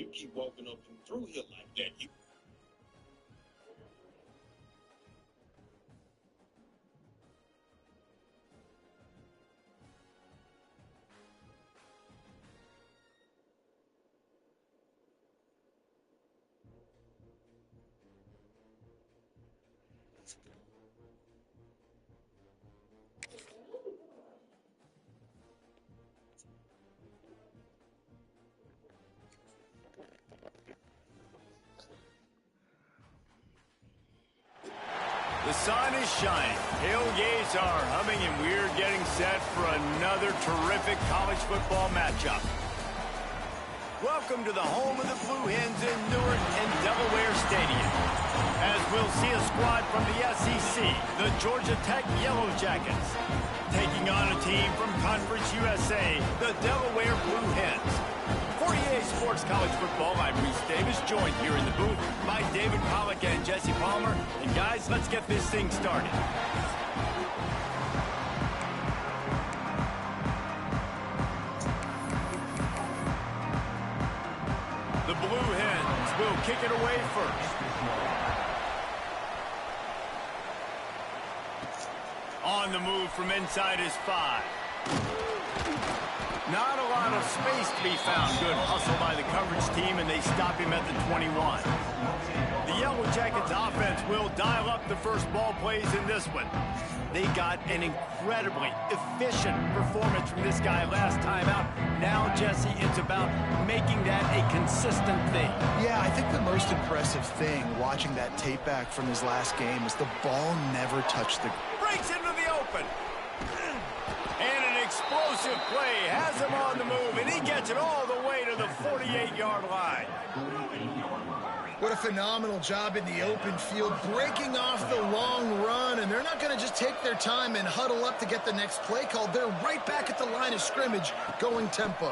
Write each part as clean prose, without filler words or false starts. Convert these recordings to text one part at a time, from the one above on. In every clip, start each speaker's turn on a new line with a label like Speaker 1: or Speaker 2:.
Speaker 1: you keep walking up and through here like that, you...
Speaker 2: The sun is shining, tailgates are humming, and we're getting set for another terrific college football matchup. Welcome to the home of the Blue Hens in Newark and Delaware Stadium. As we'll see a squad from the SEC, the Georgia Tech Yellow Jackets, taking on a team from Conference USA, the Delaware Blue Hens. For EA Sports College Football, I'm Reese Davis, joined here in the booth by David Pollack and Jesse Palmer. And guys, let's get this thing started. The Blue Hens will kick it away first. On the move from inside his 5. Not a lot of space to be found. Good hustle by the coverage team, and they stop him at the 21. The Yellow Jackets offense will dial up the first ball plays in this one. They got an incredibly efficient performance from this guy last time out. Now, Jesse, it's about making that a consistent thing.
Speaker 3: Yeah, I think the most impressive thing watching that tape back from his last game is the ball never touched the...
Speaker 2: Breaks into the open. And an explosive play has him on the move, and he gets it all the way to the 48-yard line.
Speaker 3: What a phenomenal job in the open field, breaking off the long run, and they're not going to just take their time and huddle up to get the next play called. They're right back at the line of scrimmage, going tempo.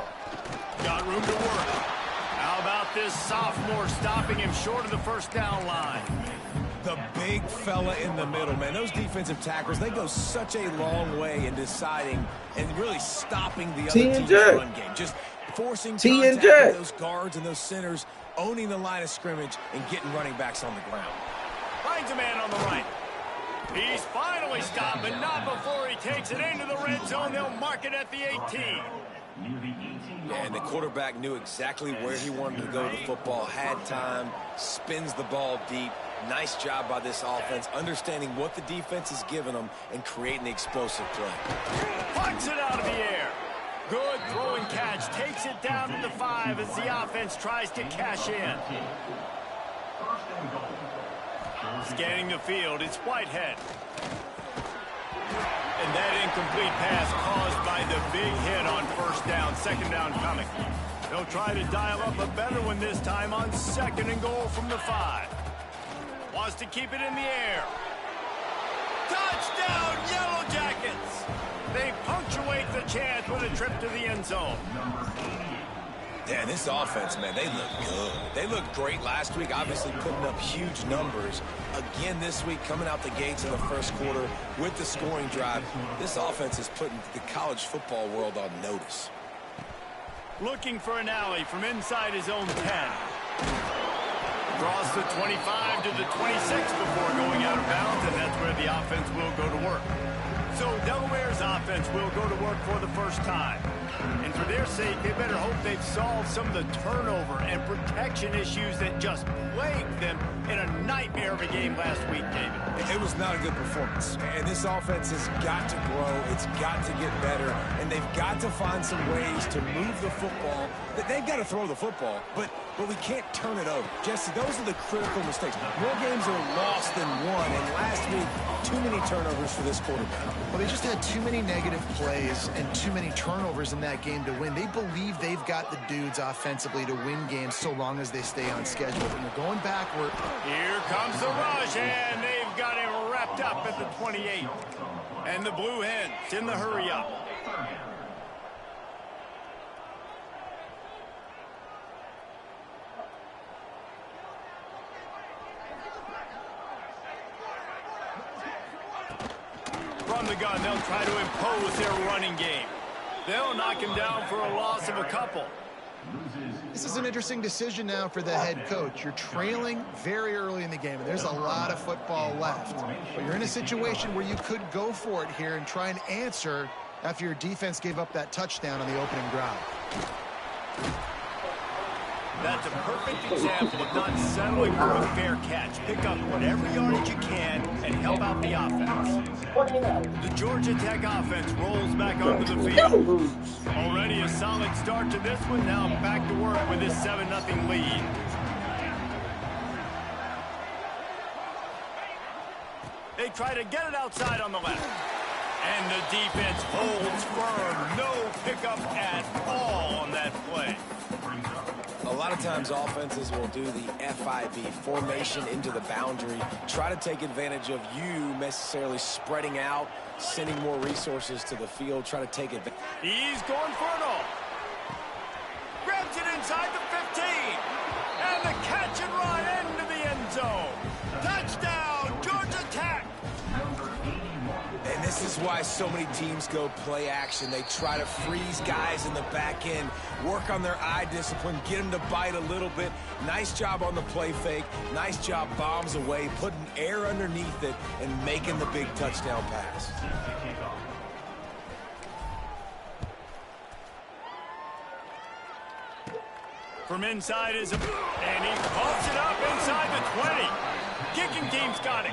Speaker 2: Got room to work. How about this sophomore stopping him short of the first down line?
Speaker 4: The big fella in the middle, man. Those defensive tackles, they go such a long way in deciding and really stopping the other team's run game. Just forcing contact with those guards and those centers, owning the line of scrimmage, and getting running backs on the ground.
Speaker 2: Finds a man on the right. He's finally stopped, but not before he takes it into the red zone. They'll mark it at the 18.
Speaker 4: And the quarterback knew exactly where he wanted to go with the football, had time, spins the ball deep. Nice job by this offense, understanding what the defense is giving them and creating the explosive play.
Speaker 2: Punts it out of the air. Good throw and catch. Takes it down to the 5 as the offense tries to cash in. Scanning the field, it's Whitehead. And that incomplete pass caused by the big hit on first down. Second down coming. They'll try to dial up a better one this time on 2nd and goal from the 5. Wants to keep it in the air. Touchdown, Yellow Jackets! They punctuate the chance with a trip to the end zone.
Speaker 4: Yeah, this offense, man, they look good. They looked great last week, obviously putting up huge numbers. Again this week, coming out the gates in the first quarter with the scoring drive. This offense is putting the college football world on notice.
Speaker 2: Looking for an alley from inside his own 10. Cross the 25 to the 26 before going out of bounds, and that's where the offense will go to work. So Delaware's offense will go to work for the first time. And for their sake, they better hope they've solved some of the turnover and protection issues that just plagued them in a nightmare of a game last week, David.
Speaker 4: It was not a good performance. And this offense has got to grow. It's got to get better. And they've got to find some ways to move the football. They've got to throw the football, but we can't turn it over. Jesse, those are the critical mistakes. More games are lost than won, and last week, too many turnovers for this quarterback.
Speaker 3: Well, they just had too many negative plays and too many turnovers in that game to win. They believe they've got the dudes offensively to win games so long as they stay on schedule. And they're going backward.
Speaker 2: Here comes the rush, and they've got him wrapped up at the 28. And the Blue Hens in the hurry-up. From the gun, they'll try to impose their running game. They'll knock him down for a loss of a couple.
Speaker 3: This is an interesting decision now for the head coach. You're trailing very early in the game, and there's a lot of football left. But you're in a situation where you could go for it here and try and answer after your defense gave up that touchdown on the opening drive.
Speaker 2: That's a perfect example of not settling for a fair catch. Pick up whatever yardage you can and help out the offense. The Georgia Tech offense rolls back onto the field. Already a solid start to this one. Now back to work with this 7-0 lead. They try to get it outside on the left. And the defense holds firm. No pickup at all on that play.
Speaker 4: A lot of times offenses will do the FIB, formation into the boundary, try to take advantage of you necessarily spreading out, sending more resources to the field, try to take advantage.
Speaker 2: He's going for it all. Grabs it inside the 15. And the catch and run into the end zone. Touchdown, Georgia Tech.
Speaker 4: And this is why so many teams go play action. They try to freeze guys in the back end, work on their eye discipline, get them to bite a little bit. Nice job on the play fake. Nice job bombs away, putting air underneath it, and making the big touchdown pass.
Speaker 2: From inside is and he pumps it up inside the 20. Kicking team's got it.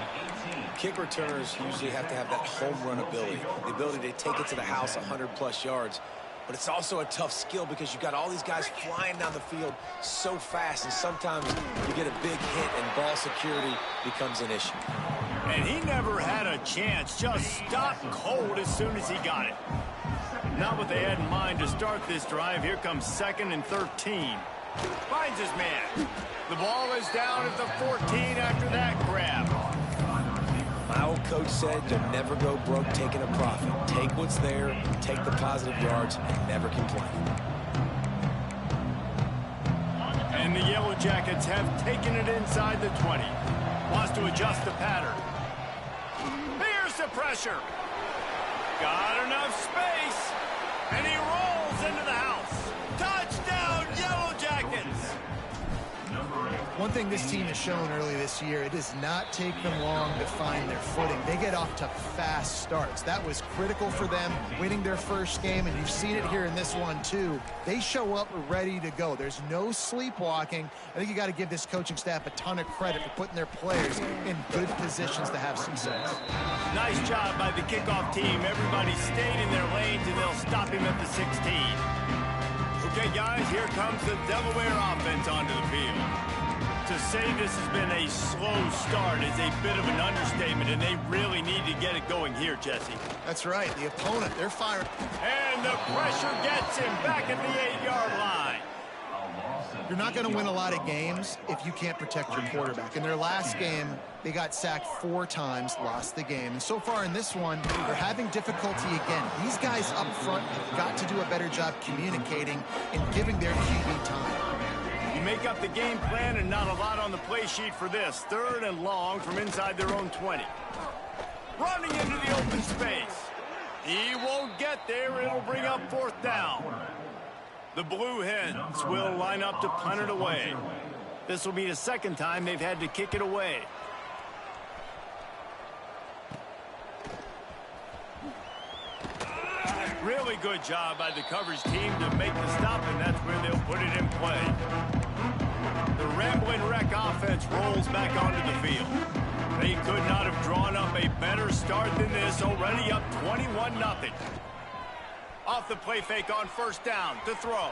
Speaker 4: Kick returners usually have to have that home run ability, the ability to take it to the house 100+ yards. But it's also a tough skill because you've got all these guys flying down the field so fast, and sometimes you get a big hit and ball security becomes an issue.
Speaker 2: And he never had a chance, just stopped cold as soon as he got it. Not what they had in mind to start this drive. Here comes 2nd and 13. Finds his man. The ball is down at the 14 after that grab.
Speaker 4: My old coach said you'll never go broke taking a profit. Take what's there, take the positive yards, and never complain.
Speaker 2: And the Yellow Jackets have taken it inside the 20. Wants to adjust the pattern. Here's the pressure. Got enough space. And he rolls into the house. Touchdown, Yellow Jackets.
Speaker 3: One thing this team has shown early this year, it does not take them long to find their footing. They get off to fast starts. That was critical for them winning their first game, and you've seen it here in this one too. They show up ready to go. There's no sleepwalking. I think you got to give this coaching staff a ton of credit for putting their players in good positions to have success.
Speaker 2: Nice job by the kickoff team. Everybody stayed in their lanes, and they'll stop him at the 16. Okay, guys, here comes the Delaware offense onto the field. To say this has been a slow start is a bit of an understatement, and they really need to get it going here, Jesse.
Speaker 3: That's right. The opponent, they're firing.
Speaker 2: And the pressure gets him back at the 8-yard line.
Speaker 3: You're not going to win a lot of games if you can't protect your quarterback. In their last game, they got sacked 4 times, lost the game. And so far in this one, they're having difficulty again. These guys up front have got to do a better job communicating and giving their QB time.
Speaker 2: You make up the game plan and not a lot on the play sheet for this. 3rd and long from inside their own 20. Running into the open space. He won't get there. It'll bring up 4th down. The Blue Hens will line up to punt it away. This will be the 2nd time they've had to kick it away. Really good job by the coverage team to make the stop, and that's where they'll put it in play. The Rambling Wreck offense rolls back onto the field. They could not have drawn up a better start than this, already up 21-0. Off the play fake on 1st down to throw.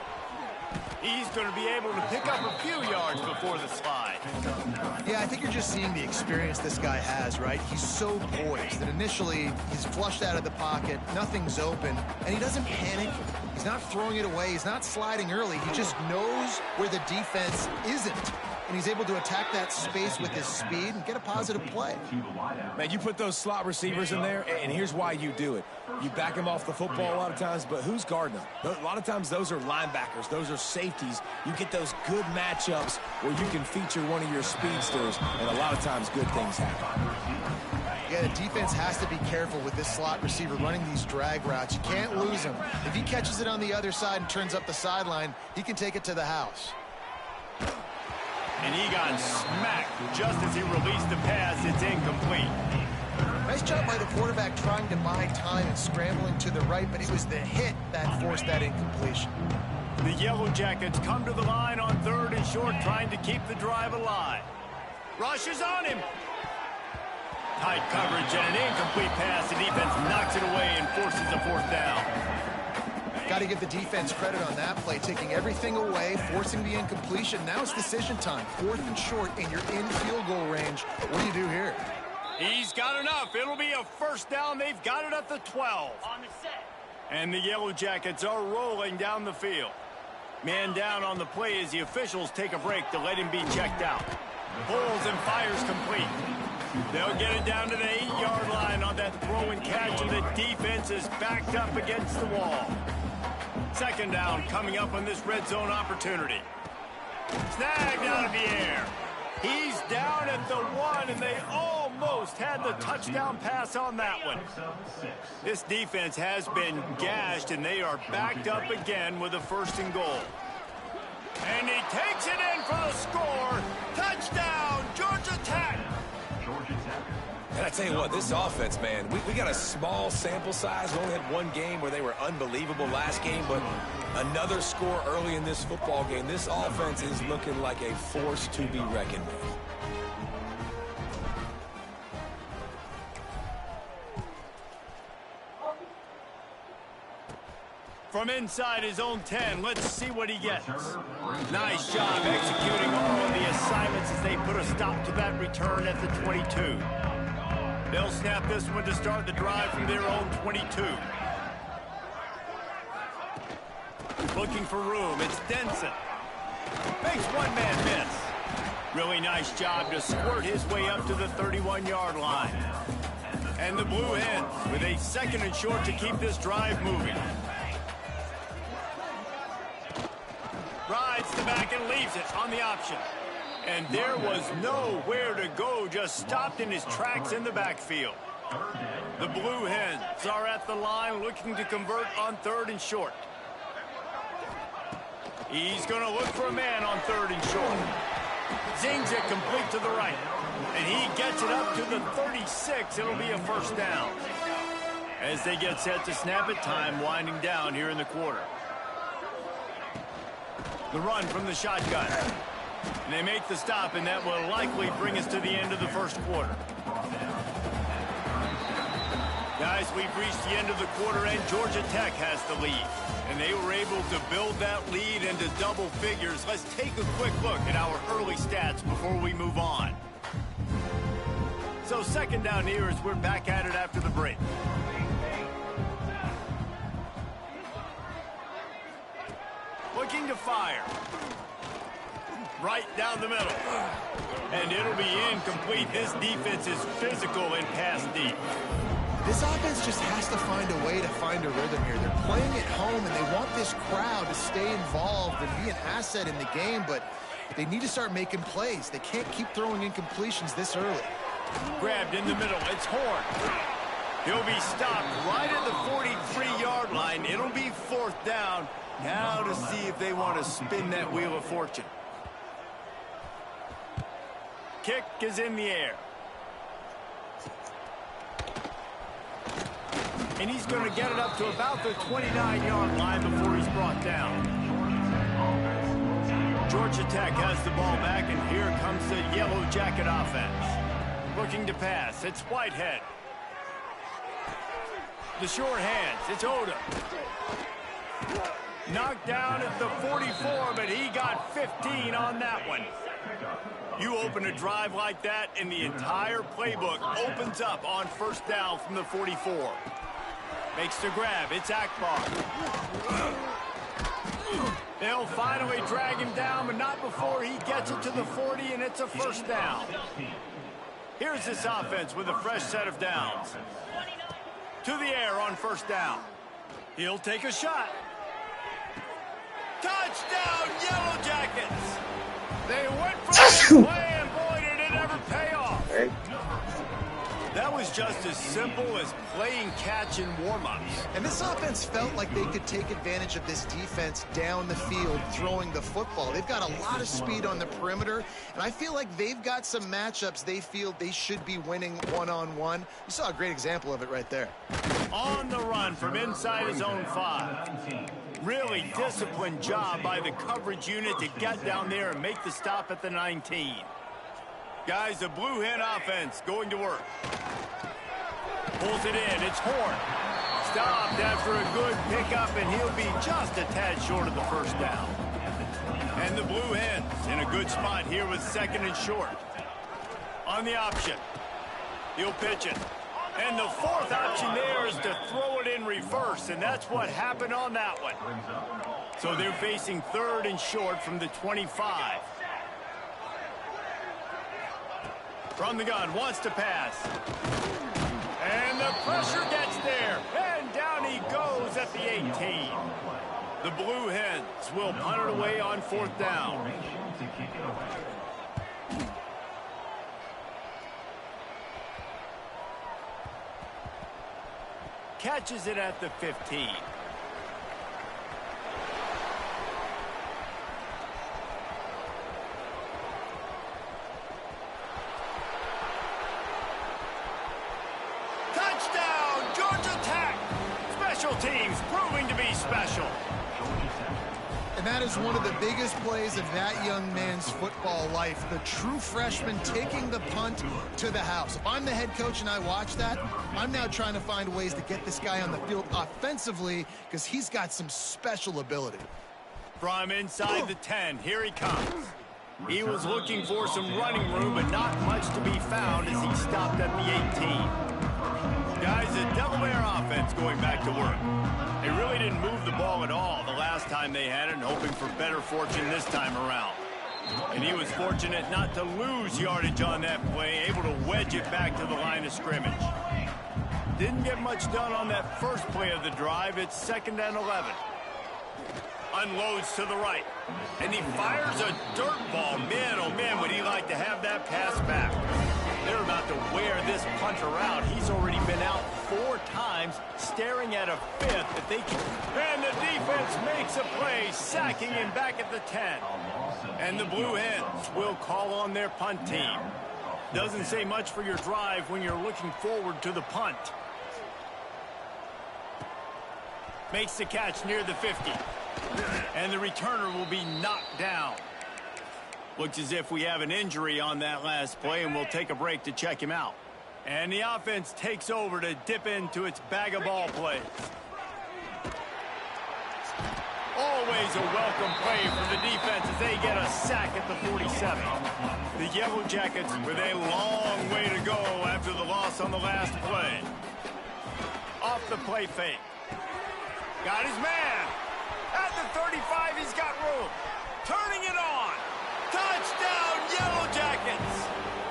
Speaker 2: He's going to be able to pick up a few yards before the slide.
Speaker 3: Yeah, I think you're just seeing the experience this guy has, right? He's so poised that initially he's flushed out of the pocket, nothing's open, and he doesn't panic. He's not throwing it away. He's not sliding early. He just knows where the defense isn't, and he's able to attack that space with his speed and get a positive play.
Speaker 4: Man, you put those slot receivers in there, and here's why you do it. You back them off the football a lot of times, but who's guarding them? A lot of times those are linebackers. Those are safeties. You get those good matchups where you can feature one of your speedsters, and a lot of times good things happen.
Speaker 3: Yeah, the defense has to be careful with this slot receiver running these drag routes. You can't lose him. If he catches it on the other side and turns up the sideline, he can take it to the house.
Speaker 2: And he got smacked just as he released the pass. It's incomplete.
Speaker 3: Nice job by the quarterback trying to buy time and scrambling to the right, but it was the hit that forced that incompletion.
Speaker 2: The Yellow Jackets come to the line on 3rd and short, trying to keep the drive alive. Rush is on him. Tight coverage and an incomplete pass. The defense knocks it away and forces a 4th down.
Speaker 3: Got to give the defense credit on that play, taking everything away, forcing the incompletion. Now it's decision time. 4th and short, and you're in field goal range. What do you do here?
Speaker 2: He's got enough. It'll be a 1st down. They've got it at the 12.
Speaker 5: On the set.
Speaker 2: And the Yellow Jackets are rolling down the field. Man down on the play as the officials take a break to let him be checked out. Pulls and fires complete. They'll get it down to the 8-yard line on that throw and catch, and the defense is backed up against the wall. 2nd down coming up on this red zone opportunity. Snagged out of the air. He's down at the 1, and they almost had the touchdown pass on that one. This defense has been gashed, and they are backed up again with a 1st and goal. And he takes it in for the score. Touchdown, Georgia Tech.
Speaker 4: And I tell you what, this offense, man, we got a small sample size. We only had one game where they were unbelievable last game, but another score early in this football game. This offense is looking like a force to be reckoned with.
Speaker 2: From inside his own 10, let's see what he gets. Nice job executing all of the assignments as they put a stop to that return at the 22. They'll snap this one to start the drive from their own 22. Looking for room, it's Denson. Makes one man miss. Really nice job to squirt his way up to the 31-yard line. And the Blue Hens with a 2nd and short to keep this drive moving. Rides the back and leaves it on the option. And there was nowhere to go, just stopped in his tracks in the backfield. The Blue Hens are at the line looking to convert on 3rd and short. He's going to look for a man on 3rd and short. Zings it complete to the right. And he gets it up to the 36. It'll be a 1st down. As they get set to snap it, time winding down here in the quarter. The run from the shotgun. And they make the stop, and that will likely bring us to the end of the 1st quarter. Guys, we've reached the end of the quarter, and Georgia Tech has the lead. And they were able to build that lead into double figures. Let's take a quick look at our early stats before we move on. So 2nd down here as we're back at it after the break. Looking to fire. Right down the middle. And it'll be incomplete. This defense is physical and pass deep.
Speaker 3: This offense just has to find a way to find a rhythm here. They're playing at home, and they want this crowd to stay involved and be an asset in the game, but they need to start making plays. They can't keep throwing incompletions this early.
Speaker 2: Grabbed in the middle. It's Horn. He'll be stopped right at the 43-yard line. It'll be 4th down. Now to see if they want to spin that wheel of fortune. Kick is in the air. And he's going to get it up to about the 29-yard line before he's brought down. Georgia Tech has the ball back, and here comes the Yellow Jacket offense. Looking to pass. It's Whitehead. The short hands. It's Odom. Knocked down at the 44, but he got 15 on that one. You open a drive like that, and the entire playbook opens up on 1st down from the 44. Makes the grab. It's Akbar. They'll finally drag him down, but not before he gets it to the 40, and it's a 1st down. Here's this offense with a fresh set of downs. To the air on 1st down. He'll take a shot. Touchdown, Yellow Jackets! They went for the play, and boy, did it ever pay off. That was just as simple as playing catch in warm-ups.
Speaker 3: And this offense felt like they could take advantage of this defense down the field throwing the football. They've got a lot of speed on the perimeter, and I feel like they've got some matchups they feel they should be winning one-on-one. You saw a great example of it right there.
Speaker 2: On the run from inside his own 5. Really disciplined job by the coverage unit to get down there and make the stop at the 19. Guys, the Blue Hen offense going to work. Pulls it in. It's Horn. Stopped after a good pickup, and he'll be just a tad short of the first down. And the Blue Hens in a good spot here with 2nd and short. On the option. He'll pitch it. And the 4th option there is to throw it in reverse, and that's what happened on that one. So they're facing 3rd and short from the 25. From the gun, wants to pass. And the pressure gets there. And down he goes at the 18. The Blue Hens will punt it away on 4th down. Catches it at the 15. Touchdown, Georgia Tech! Special teams proving to be special.
Speaker 3: And that is one of the biggest plays of that young man's football life. The true freshman taking the punt to the house. If I'm the head coach and I watch that, I'm now trying to find ways to get this guy on the field offensively because he's got some special ability.
Speaker 2: From inside the 10, here he comes. He was looking for some running room, but not much to be found as he stopped at the 18. Guys, the Delaware offense going back to work. They really didn't move the ball at all the last time they had it, and hoping for better fortune this time around. And he was fortunate not to lose yardage on that play, able to wedge it back to the line of scrimmage. Didn't get much done on that first play of the drive. It's 2nd and 11. Unloads to the right. And he fires a dirt ball. Man, oh man, would he like to have that pass back. They're about to wear this punter out. He's already been out 4 times, staring at a 5th if they can. And the defense makes a play, sacking him back at the 10. And the Blue Hens will call on their punt team. Doesn't say much for your drive when you're looking forward to the punt. Makes the catch near the 50. And the returner will be knocked down. Looks as if we have an injury on that last play, and we'll take a break to check him out. And the offense takes over to dip into its bag of ball plays. Always a welcome play for the defense as they get a sack at the 47. The Yellow Jackets with a long way to go after the loss on the last play. Off the play fake. Got his man. At the 35, he's got room. Turning it on. Touchdown, Yellow Jackets.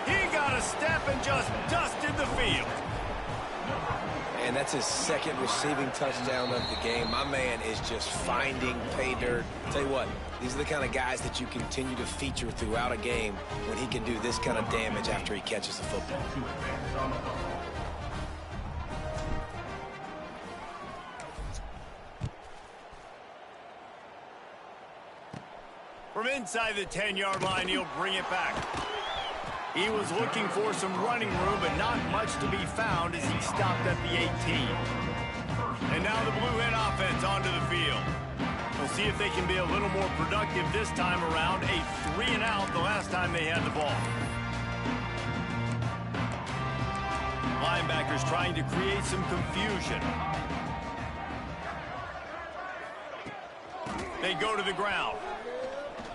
Speaker 2: He got a step and just dusted the field.
Speaker 4: And that's his 2nd receiving touchdown of the game. My man is just finding pay dirt. Tell you what, these are the kind of guys that you continue to feature throughout a game when he can do this kind of damage after he catches the football.
Speaker 2: From inside the 10-yard line, he'll bring it back. He was looking for some running room, but not much to be found as he stopped at the 18. And now the Blue Hen offense onto the field. We'll see if they can be a little more productive this time around. A 3-and-out the last time they had the ball. Linebackers trying to create some confusion. They go to the ground.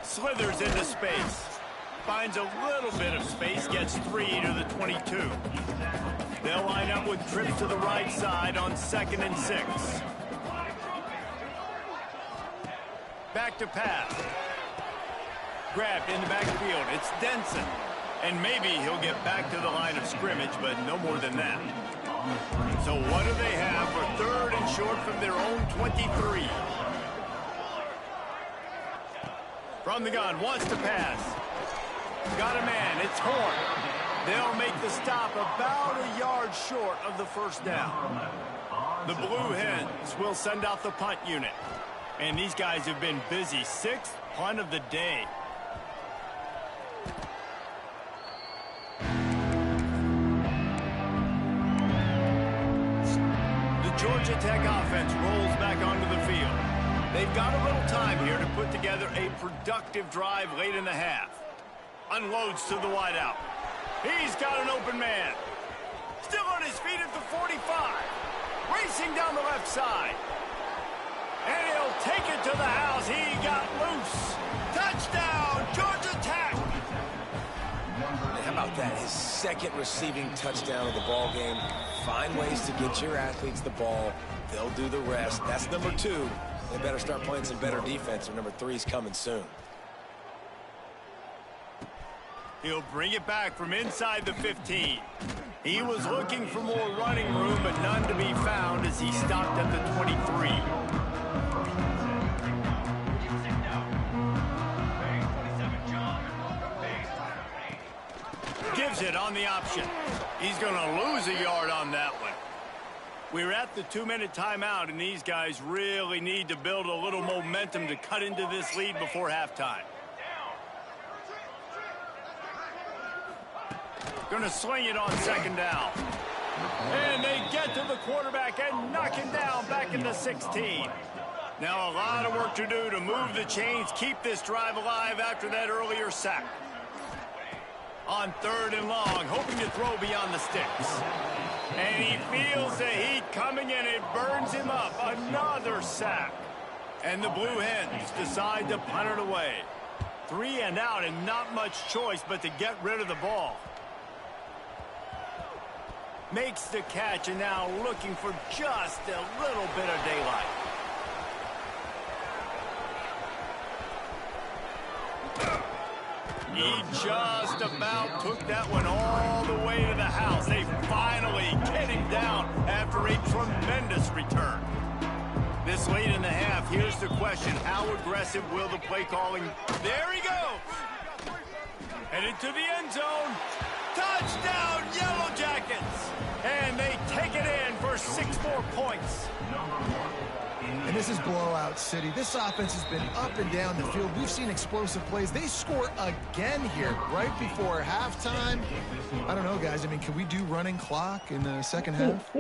Speaker 2: Slithers into space. Finds a little bit of space, gets 3 to the 22. They'll line up with trips to the right side on 2nd and 6. Back to pass. Grabbed in the backfield. It's Denson. And maybe he'll get back to the line of scrimmage, but no more than that. So what do they have for 3rd and short from their own 23? From the gun, wants to pass. Got a man, it's Horn. They'll make the stop about a yard short of the first down. The Blue Hens will send out the punt unit. And these guys have been busy. 6th punt of the day. The Georgia Tech offense rolls back onto the field. They've got a little time here to put together a productive drive late in the half. Unloads to the wideout. He's got an open man. Still on his feet at the 45. Racing down the left side. And he'll take it to the house. He got loose. Touchdown, Georgia Tech.
Speaker 4: How about that? His second receiving touchdown of the ball game. Find ways to get your athletes the ball. They'll do the rest. That's number 2. They better start playing some better defense, or number 3's coming soon.
Speaker 2: He'll bring it back from inside the 15. He was looking for more running room, but none to be found as he stopped at the 23. Gives it on the option. He's going to lose a yard on that one. We're at the 2-minute timeout, and these guys really need to build a little momentum to cut into this lead before halftime. Going to sling it on 2nd down. And they get to the quarterback and knock him down back in the 16. Now a lot of work to do to move the chains, keep this drive alive after that earlier sack. On 3rd and long, hoping to throw beyond the sticks. And he feels the heat coming and it burns him up. Another sack. And the Blue Hens decide to punt it away. 3 and out and not much choice but to get rid of the ball. Makes the catch and now looking for just a little bit of daylight. He just about took that one all the way to the house. They finally get him down after a tremendous return. This late in the half, here's the question. How aggressive will the play calling? There he goes. Headed to the end zone. Touchdown, Yellow Jackets. And they take it in for 6 more points.
Speaker 3: And this is blowout city. This offense has been up and down the field. We've seen explosive plays. They score again here right before halftime. I don't know, guys. I mean, can we do running clock in the second half?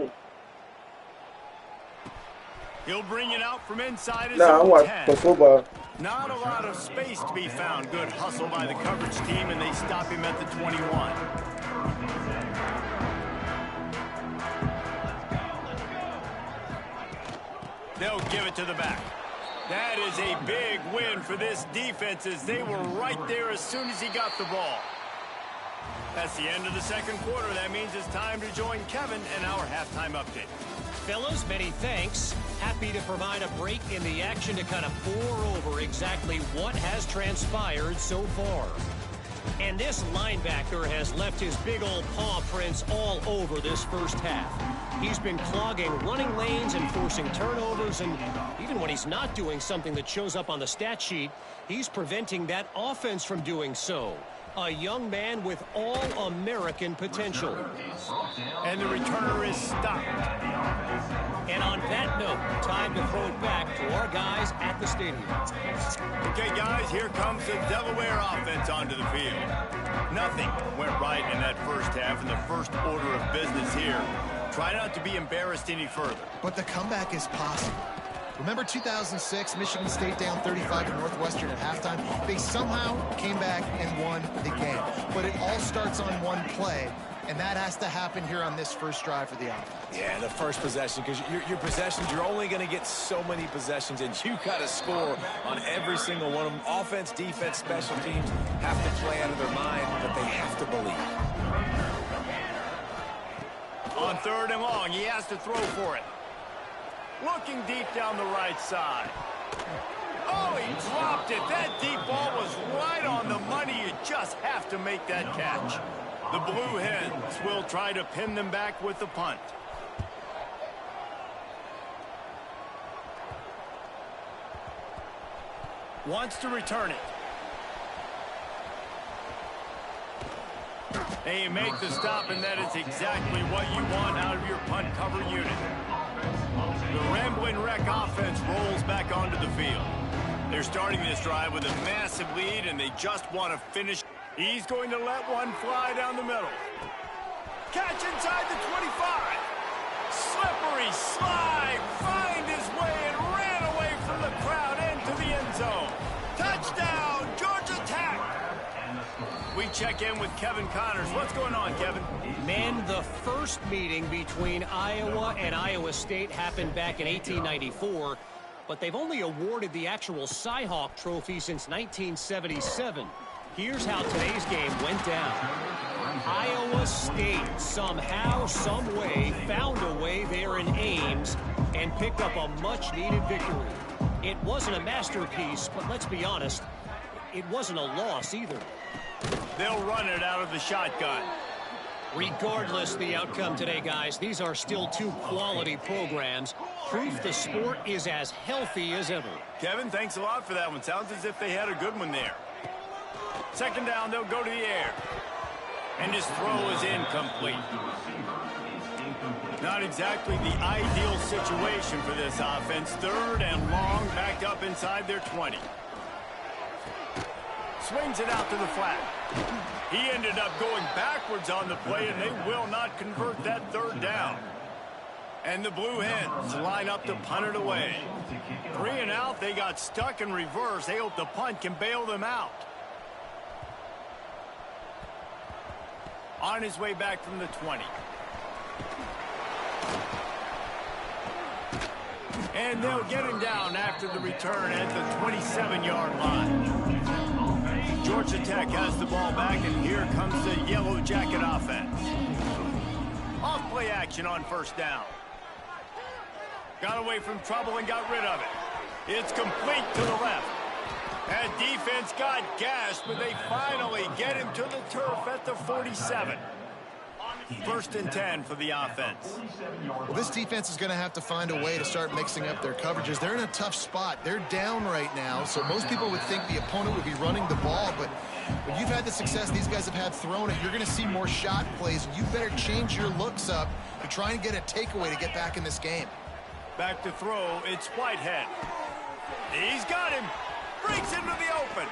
Speaker 2: He'll bring it out from inside his own 10.
Speaker 5: Football.
Speaker 2: Not a lot of space to be found. Good hustle by the coverage team, and they stop him at the 21. They'll give it to the back. That is a big win for this defense as they were right there as soon as he got the ball. That's the end of the second quarter. That means it's time to join Kevin and our halftime update.
Speaker 6: Fellas, many thanks. Happy to provide a break in the action to kind of pour over exactly what has transpired so far. And this linebacker has left his big old paw prints all over this first half. He's been clogging running lanes and forcing turnovers, and even when he's not doing something that shows up on the stat sheet, he's preventing that offense from doing so. A young man with all-American potential.
Speaker 2: And the returner is stopped.
Speaker 6: And on that note, time to throw it back to our guys at the stadium.
Speaker 2: Okay, guys, here comes the Delaware offense onto the field. Nothing went right in that first half, and the first order of business here. Try not to be embarrassed any further.
Speaker 3: But the comeback is possible. Remember 2006, Michigan State down 35 to Northwestern at halftime? They somehow came back and won the game. But it all starts on one play, and that has to happen here on this first drive for the offense.
Speaker 4: Yeah, the first possession, because your possessions, you're only going to get so many possessions, and you got to score on every single one of them. Offense, defense, special teams have to play out of their mind, but they have to believe.
Speaker 2: On 3rd and long, he has to throw for it. Looking deep down the right side. Oh, he dropped it. That deep ball was right on the money. You just have to make that catch. The Blue Hens will try to pin them back with the punt. Wants to return it. And you make the stop, and that is exactly what you want out of your punt cover unit. The Rambling Wreck offense rolls back onto the field. They're starting this drive with a massive lead, and they just want to finish. He's going to let one fly down the middle. Catch inside the 25. Slippery slide. Find his way and ran away from the crowd into the end zone. Touchdown, Georgia Tech. We check in with Kevin Connors. What's going on, Kevin?
Speaker 6: Men, the first meeting between Iowa and Iowa State happened back in 1894, but they've only awarded the actual Cy-Hawk trophy since 1977. Here's how today's game went down. Iowa State somehow, some way, found a way there in Ames and picked up a much-needed victory. It wasn't a masterpiece, but let's be honest, it wasn't a loss either.
Speaker 2: They'll run it out of the shotgun.
Speaker 6: Regardless the outcome today, guys, these are still two quality programs. Proof the sport is as healthy as ever.
Speaker 2: Kevin, thanks a lot for that one. Sounds as if they had a good one there. Second down, they'll go to the air. And his throw is incomplete. Not exactly the ideal situation for this offense. Third and long, backed up inside their 20. Swings it out to the flat. He ended up going backwards on the play, and they will not convert that third down. And the Blue Hens line up to punt it away. 3 and out, they got stuck in reverse. They hope the punt can bail them out. On his way back from the 20. And they'll get him down after the return at the 27-yard line. Georgia Tech has the ball back, and here comes the Yellow Jacket offense. Off-play action on first down. Got away from trouble and got rid of it. It's complete to the left. That defense got gashed, but they finally get him to the turf at the 47. First and 10 for the offense.
Speaker 3: Well, this defense is going to have to find a way to start mixing up their coverages. They're in a tough spot. They're down right now, so most people would think the opponent would be running the ball, but when you've had the success these guys have had throwing it, you're going to see more shot plays. You better change your looks up to try and get a takeaway to get back in this game.
Speaker 2: Back to throw, it's Whitehead. He's got him. Breaks into the open.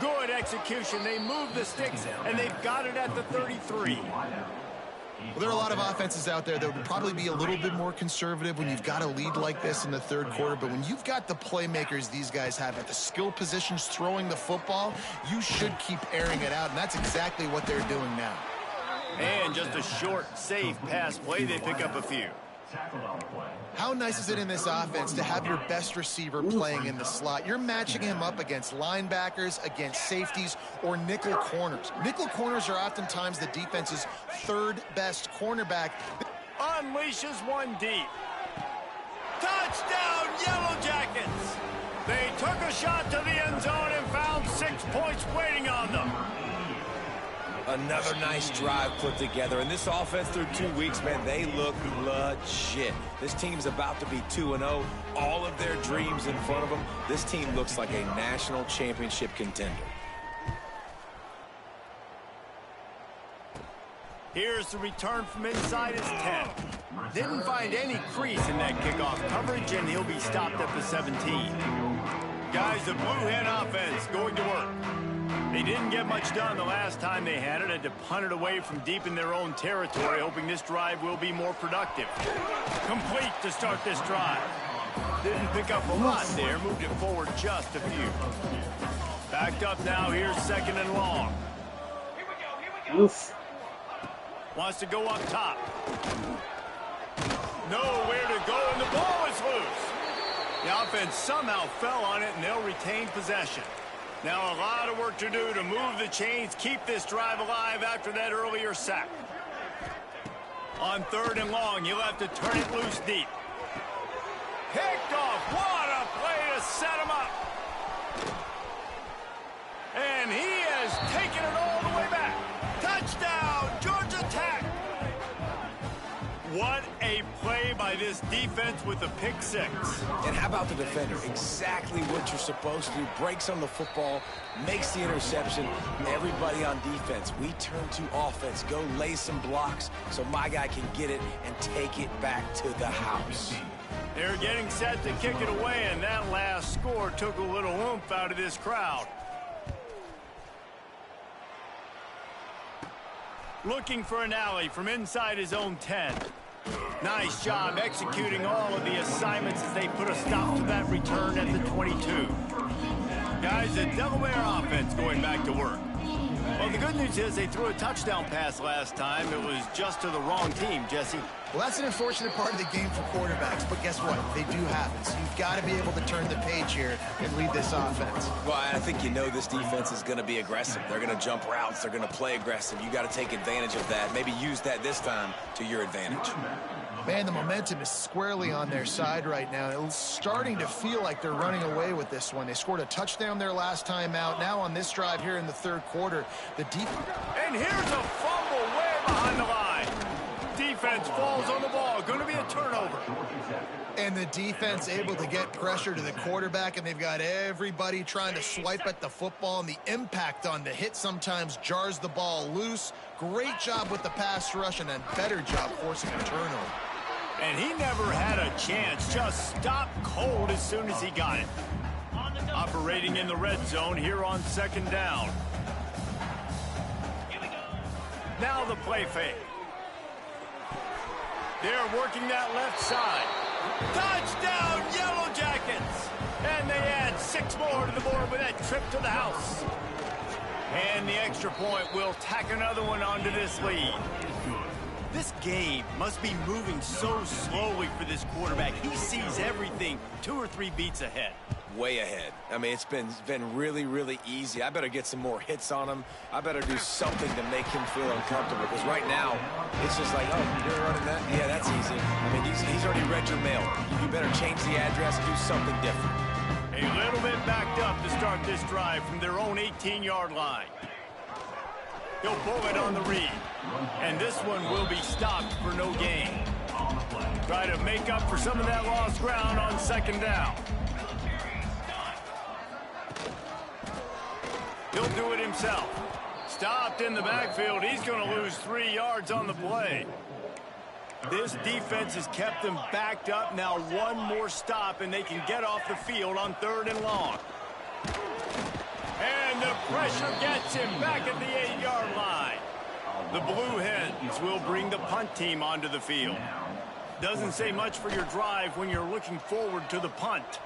Speaker 2: Good execution. They move the sticks, and they've got it at the 33.
Speaker 3: Well, there are a lot of offenses out there that would probably be a little bit more conservative when you've got a lead like this in the third quarter, but when you've got the playmakers these guys have at the skill positions throwing the football, you should keep airing it out, and that's exactly what they're doing now.
Speaker 2: And just a short, safe pass play. They pick up a few.
Speaker 3: How nice is it in this offense to have your best receiver playing in the slot? You're matching him up against linebackers, against safeties, or nickel corners. Nickel corners are oftentimes the defense's third best cornerback.
Speaker 2: Unleashes one deep. Touchdown, Yellow Jackets! They took a shot to the end zone and found 6 points waiting on them.
Speaker 4: Another nice drive put together. And this offense through 2 weeks, man, they look legit. This team's about to be 2-0. All of their dreams in front of them. This team looks like a national championship contender.
Speaker 2: Here's the return from inside his 10. Didn't find any crease in that kickoff coverage, and he'll be stopped at the 17. Guys, the Blue Hen offense going to work. They didn't get much done the last time they had it. Had to punt it away from deep in their own territory, hoping this drive will be more productive. Complete to start this drive. Didn't pick up a lot there. Moved it forward just a few. Backed up now. Here's second and long.
Speaker 5: Oof.
Speaker 2: Wants to go up top. Nowhere to go, and the ball is loose. The offense somehow fell on it, and they'll retain possession. Now a lot of work to do to move the chains, keep this drive alive after that earlier sack. On third and long, you'll have to turn it loose deep. Picked off. What a play to set him up. And he has taken it all the way back. Touchdown, Georgia Tech. What a play by this defense with a pick six.
Speaker 4: And how about the defender? Exactly what you're supposed to do. Breaks on the football, makes the interception. Everybody on defense, we turn to offense. Go lay some blocks so my guy can get it and take it back to the house.
Speaker 2: They're getting set to kick it away, and that last score took a little oomph out of this crowd. Looking for an alley from inside his own 10. Nice job executing all of the assignments as they put a stop to that return at the 22. Guys, the Delaware offense going back to work. Well, the good news is they threw a touchdown pass last time. It was just to the wrong team, Jesse.
Speaker 3: Well, that's an unfortunate part of the game for quarterbacks, but guess what? They do have it. So you've got to be able to turn the page here and lead this offense.
Speaker 4: Well, I think you know this defense is going to be aggressive. They're going to jump routes. They're going to play aggressive. You got to take advantage of that. Maybe use that this time to your advantage.
Speaker 3: Man, the momentum is squarely on their side right now. It's starting to feel like they're running away with this one. They scored a touchdown their last time out. Now on this drive here in the third quarter, the deep...
Speaker 2: And here's a fumble way behind the line. Defense falls on the ball. Going to be a turnover.
Speaker 3: And the defense able to get pressure to the quarterback, and they've got everybody trying to swipe at the football, and the impact on the hit sometimes jars the ball loose. Great job with the pass rush, and a better job forcing a turnover.
Speaker 2: And he never had a chance. Just stopped cold as soon as he got it. Operating in the red zone here on second down. Now the play fake. They're working that left side. Touchdown, Yellow Jackets! And they add 6 more to the board with that trip to the house. And the extra point will tack another one onto this lead. This game must be moving so slowly for this quarterback. He sees everything 2 or 3 beats ahead.
Speaker 4: Way ahead. I mean, it's been really, really easy. I better get some more hits on him. I better do something to make him feel uncomfortable, because right now, it's just like, oh, you're running that? Yeah, that's easy. I mean, he's already read your mail. You better change the address, do something different.
Speaker 2: A little bit backed up to start this drive from their own 18-yard line. He'll pull it on the read. And this one will be stopped for no gain. Try to make up for some of that lost ground on second down. He'll do it himself. Stopped in the backfield. He's going to lose 3 yards on the play. This defense has kept them backed up. Now one more stop, and they can get off the field on 3rd and long. And the pressure gets him back at the 8-yard line. The Blue Hens will bring the punt team onto the field. Doesn't say much for your drive when you're looking forward to the punt.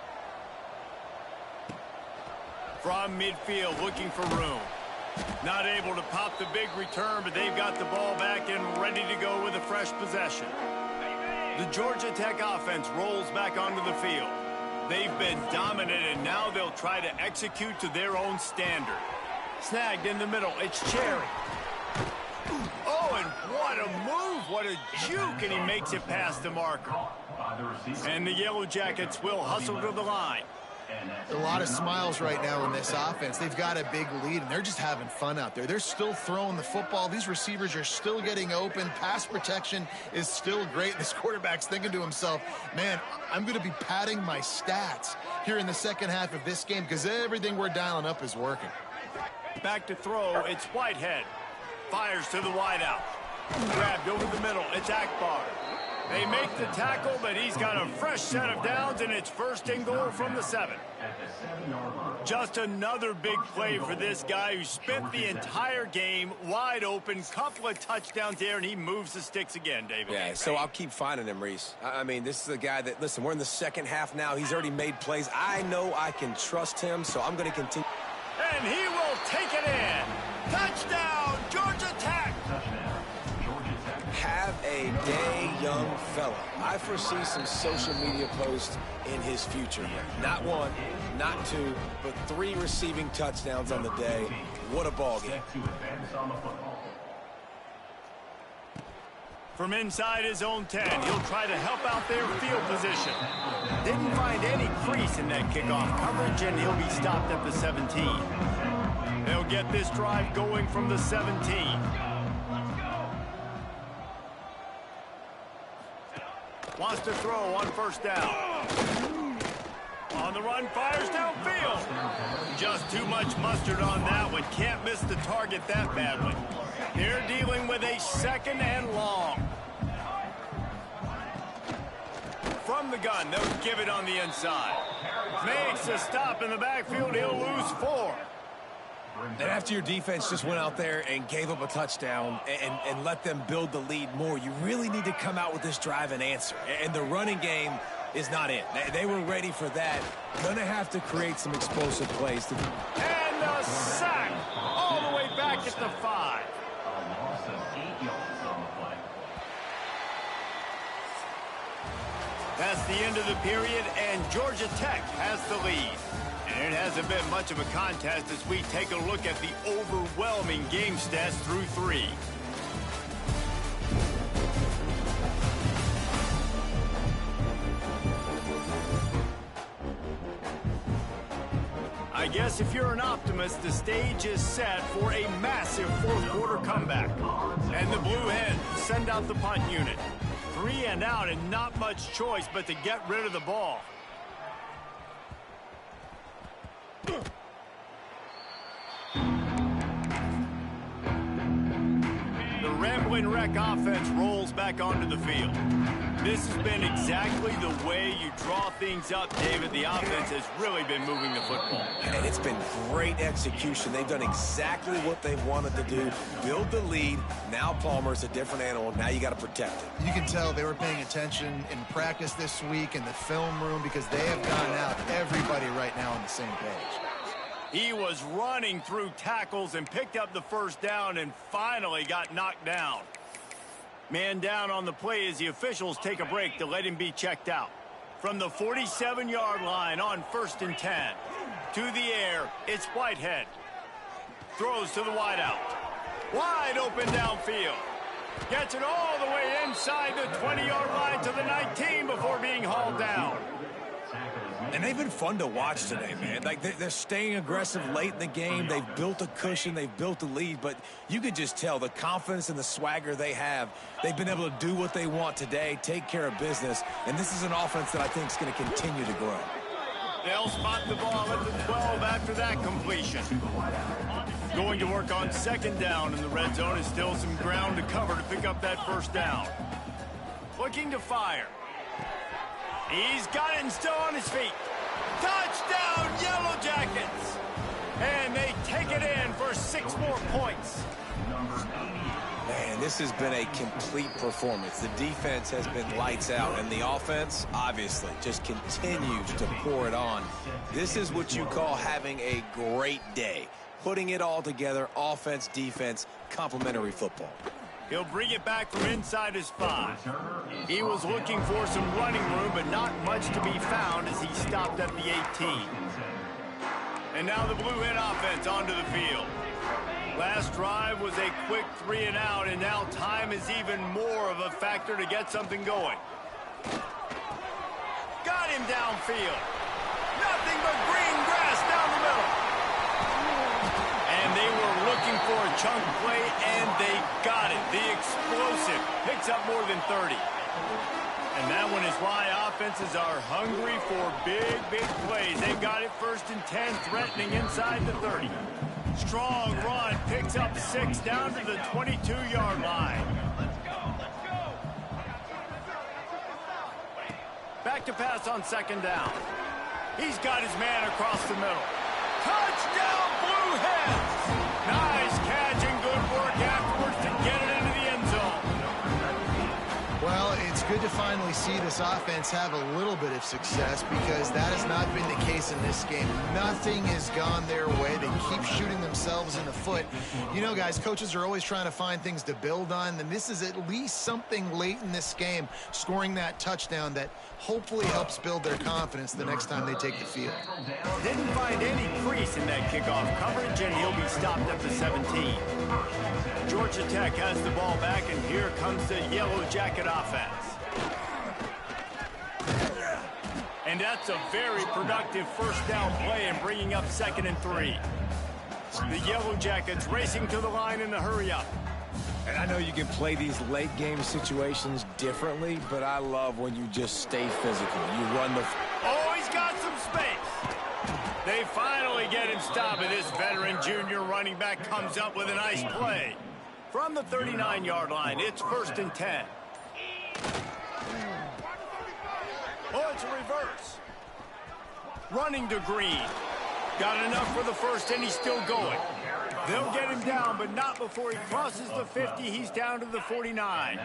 Speaker 2: From midfield, looking for room. Not able to pop the big return, but they've got the ball back and ready to go with a fresh possession. The Georgia Tech offense rolls back onto the field. They've been dominant, and now they'll try to execute to their own standard. Snagged in the middle. It's Cherry. Oh, and what a move. What a juke, and he makes it past the marker. And the Yellow Jackets will hustle to the line.
Speaker 3: A lot of smiles right now in this offense. They've got a big lead, and they're just having fun out there. They're still throwing the football. These receivers are still getting open. Pass protection is still great. This quarterback's thinking to himself, man, I'm going to be padding my stats here in the second half of this game because everything we're dialing up is working.
Speaker 2: Back to throw. It's Whitehead. Fires to the wideout. Grabbed over the middle. It's Akbar. They make the tackle, but he's got a fresh set of downs, and it's 1st and goal from the 7. Just another big play for this guy who spent the entire game wide open. Couple of touchdowns there, and he moves the sticks again, David.
Speaker 4: Yeah, so I'll keep finding him, Reese. I mean, this is a guy that, listen, we're in the second half now. He's already made plays. I know I can trust him, so I'm going to continue.
Speaker 2: And he will take it in. Touchdown, Georgia Tech.
Speaker 4: Have a day, young fella. I foresee some social media posts in his future. Not 1, not 2, but 3 receiving touchdowns on the day. What a ball game.
Speaker 2: From inside his own 10, he'll try to help out their field position. Didn't find any crease in that kickoff coverage, and he'll be stopped at the 17. They'll get this drive going from the 17. Wants to throw on first down. On the run, fires downfield. Just too much mustard on that one. Can't miss the target that badly. They're dealing with a 2nd and long. From the gun, they'll give it on the inside. Makes a stop in the backfield. He'll lose 4.
Speaker 4: And after your defense just went out there and gave up a touchdown and let them build the lead more, you really need to come out with this drive and answer. And the running game is not in. They were ready for that. Going to have to create some explosive plays.
Speaker 2: And a sack all the way back at the 5. That's the end of the period, and Georgia Tech has the lead. And it hasn't been much of a contest as we take a look at the overwhelming game stats through 3. I guess if you're an optimist, the stage is set for a massive 4th quarter comeback. And the Blue Hens send out the punt unit. 3 and out and not much choice but to get rid of the ball. The Ramblin' Wreck offense rolls back onto the field. This has been exactly the way you draw things up, David. The offense has really been moving the football.
Speaker 4: And it's been great execution. They've done exactly what they wanted to do. Build the lead. Now Palmer's a different animal. Now you got to protect it.
Speaker 3: You can tell they were paying attention in practice this week in the film room because they have gotten out everybody right now on the same page.
Speaker 2: He was running through tackles and picked up the first down and finally got knocked down. Man down on the play as the officials take a break to let him be checked out. From the 47-yard line on 1st and 10. To the air, it's Whitehead. Throws to the wideout. Wide open downfield. Gets it all the way inside the 20-yard line to the 19 before being hauled down.
Speaker 4: And they've been fun to watch today, man. Like, they're staying aggressive late in the game. They've built a cushion. They've built a lead. But you could just tell the confidence and the swagger they have. They've been able to do what they want today, take care of business. And this is an offense that I think is going to continue to grow.
Speaker 2: They'll spot the ball at the 12 after that completion. Going to work on 2nd down in the red zone is still some ground to cover to pick up that first down. Looking to fire. He's got it and still on his feet. Touchdown, Yellow Jackets! And they take it in for 6 more points.
Speaker 4: Man, this has been a complete performance. The defense has been lights out, and the offense, obviously, just continues to pour it on. This is what you call having a great day. Putting it all together, offense, defense, complementary football.
Speaker 2: He'll bring it back from inside his 5. He was looking for some running room, but not much to be found as he stopped at the 18. And now the Blue Hen offense onto the field. Last drive was a quick 3 and out, and now time is even more of a factor to get something going. Got him downfield. Nothing but green grass down the middle. And they were looking for a chunk play, and they got it. The explosive picks up more than 30. And that one is why offenses are hungry for big, big plays. They've got it 1st and 10, threatening inside the 30. Strong run, picks up 6 down to the 22-yard line. Back to pass on 2nd down. He's got his man across the middle. Touchdown, Blue Hens! Nice catch and good work afterwards to get it into the end zone.
Speaker 3: Well, it's good to finally see this offense have a little bit of success because that has not been the case in this game. Nothing has gone their way. They keep shooting themselves in the foot. You know, guys, coaches are always trying to find things to build on, and this is at least something late in this game, scoring that touchdown that hopefully helps build their confidence the next time they take the field.
Speaker 2: Didn't find any crease in that kickoff coverage, and he'll be stopped at the 17. Georgia Tech has the ball back, and here comes the Yellow Jacket offense. And that's a very productive first down play and bringing up 2nd and 3. The Yellow Jackets racing to the line in a hurry up.
Speaker 4: And I know you can play these late game situations differently, but I love when you just stay physical. You run the...
Speaker 2: Oh, he's got some space. They finally get him stopped, and this veteran junior running back comes up with a nice play. From the 39-yard line, it's 1st and 10. Oh, it's a reverse. Running to Green. Got enough for the first, and he's still going. They'll get him down, but not before he crosses the 50. He's down to the 49.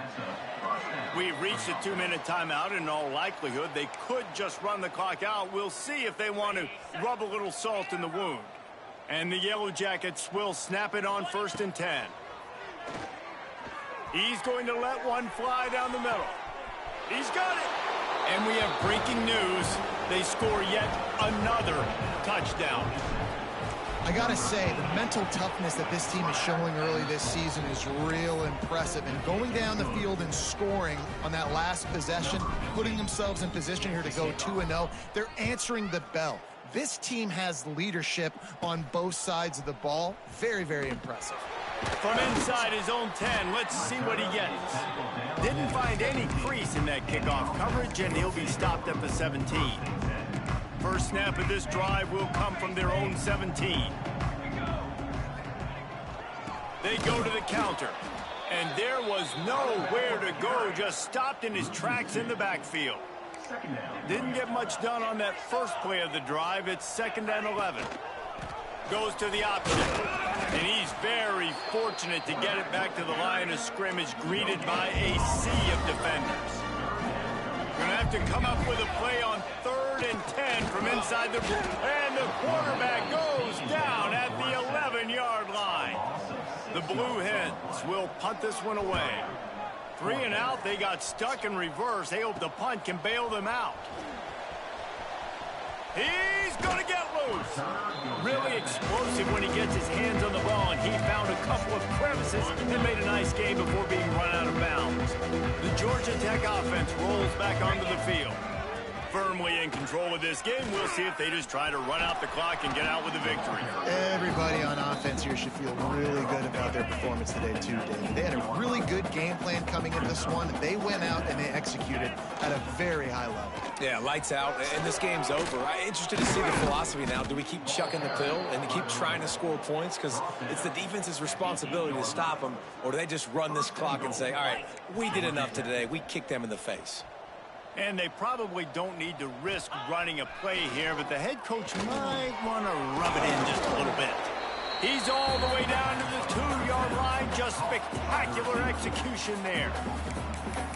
Speaker 2: We've reached a 2-minute timeout. In all likelihood, they could just run the clock out. We'll see if they want to rub a little salt in the wound. And the Yellow Jackets will snap it on 1st and 10. He's going to let one fly down the middle. He's got it. And we have breaking news. They score yet another touchdown.
Speaker 3: I gotta say, the mental toughness that this team is showing early this season is real impressive. And going down the field and scoring on that last possession, putting themselves in position here to go 2-0, they're answering the bell. This team has leadership on both sides of the ball. Very, very impressive.
Speaker 2: From inside his own 10, let's see what he gets. Didn't find any crease in that kickoff coverage, and he'll be stopped at the 17. First snap of this drive will come from their own 17. They go to the counter, and there was nowhere to go, just stopped in his tracks in the backfield. Didn't get much done on that first play of the drive. It's 2nd and 11. Goes to the option, and he's very fortunate to get it back to the line of scrimmage, greeted by a sea of defenders. Gonna have to come up with a play on 3rd and 10 from inside the... And the quarterback goes down at the 11-yard line. The Blue Hens will punt this one away. 3 and out, they got stuck in reverse. They hope the punt can bail them out. He's gonna get loose. Really explosive when he gets his hands on the ball, and he found a couple of crevices and made a nice game before being run out of bounds. The Georgia Tech offense rolls back onto the field. Firmly in control of this game. We'll see if they just try to run out the clock and get out with a victory.
Speaker 3: Everybody on offense here should feel really good about their performance today, too, David. They had a really good game plan coming in this one. They went out and they executed at a very high level.
Speaker 4: Yeah, lights out, and this game's over. I'm interested to see the philosophy now. Do we keep chucking the pill and keep trying to score points? Because it's the defense's responsibility to stop them, or do they just run this clock and say, all right, we did enough today. We kicked them in the face.
Speaker 2: And they probably don't need to risk running a play here, but the head coach might want to rub it in just a little bit. He's all the way down to the 2-yard line. Just spectacular execution there.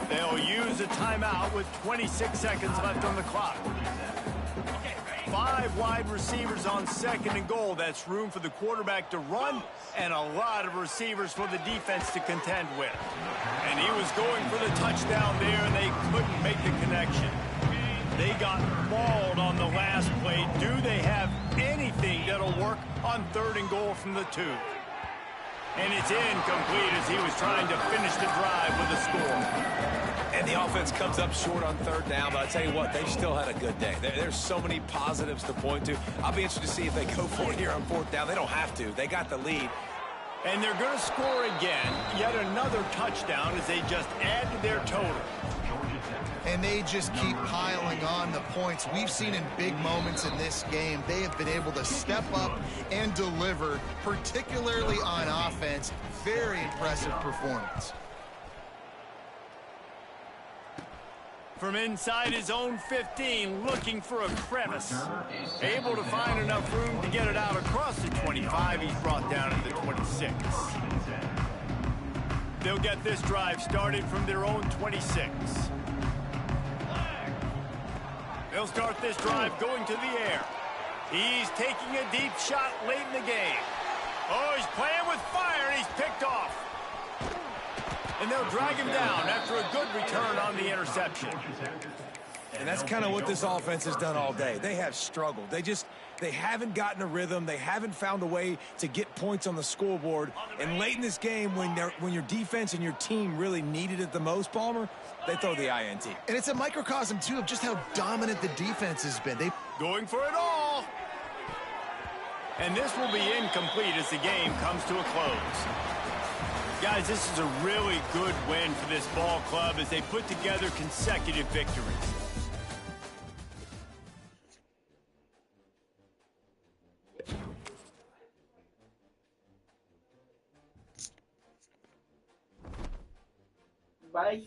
Speaker 2: They'll use a timeout with 26 seconds left on the clock. 5 wide receivers on 2nd and goal. That's room for the quarterback to run and a lot of receivers for the defense to contend with. And he was going for the touchdown there, and they couldn't make the connection. They got mauled on the last play. Do they have anything that'll work on 3rd and goal from the 2? And it's incomplete as he was trying to finish the drive with a score.
Speaker 4: And the offense comes up short on 3rd down, but I tell you what, they still had a good day. There's so many positives to point to. I'll be interested to see if they go for it here on 4th down. They don't have to. They got the lead.
Speaker 2: And they're going to score again. Yet another touchdown as they just add to their total.
Speaker 3: And they just keep piling on the points. We've seen in big moments in this game, they have been able to step up and deliver, particularly on offense. Very impressive performance.
Speaker 2: From inside his own 15, looking for a crevice. Able to find enough room to get it out across the 25. He's brought down to the 26. They'll get this drive started from their own 26. They'll start this drive going to the air. He's taking a deep shot late in the game. Oh, he's playing with fire, and he's picked off. And they'll drag him down after a good return on the interception.
Speaker 4: And that's kind of what this offense has done all day. They have struggled. They haven't gotten a rhythm. They haven't found a way to get points on the scoreboard. And late in this game, when your defense and your team really needed it the most, Palmer, they throw the INT.
Speaker 3: And it's a microcosm, too, of just how dominant the defense has been. They
Speaker 2: going for it all. And this will be incomplete as the game comes to a close. Guys, this is a really good win for this ball club as they put together consecutive victories.
Speaker 5: Bye.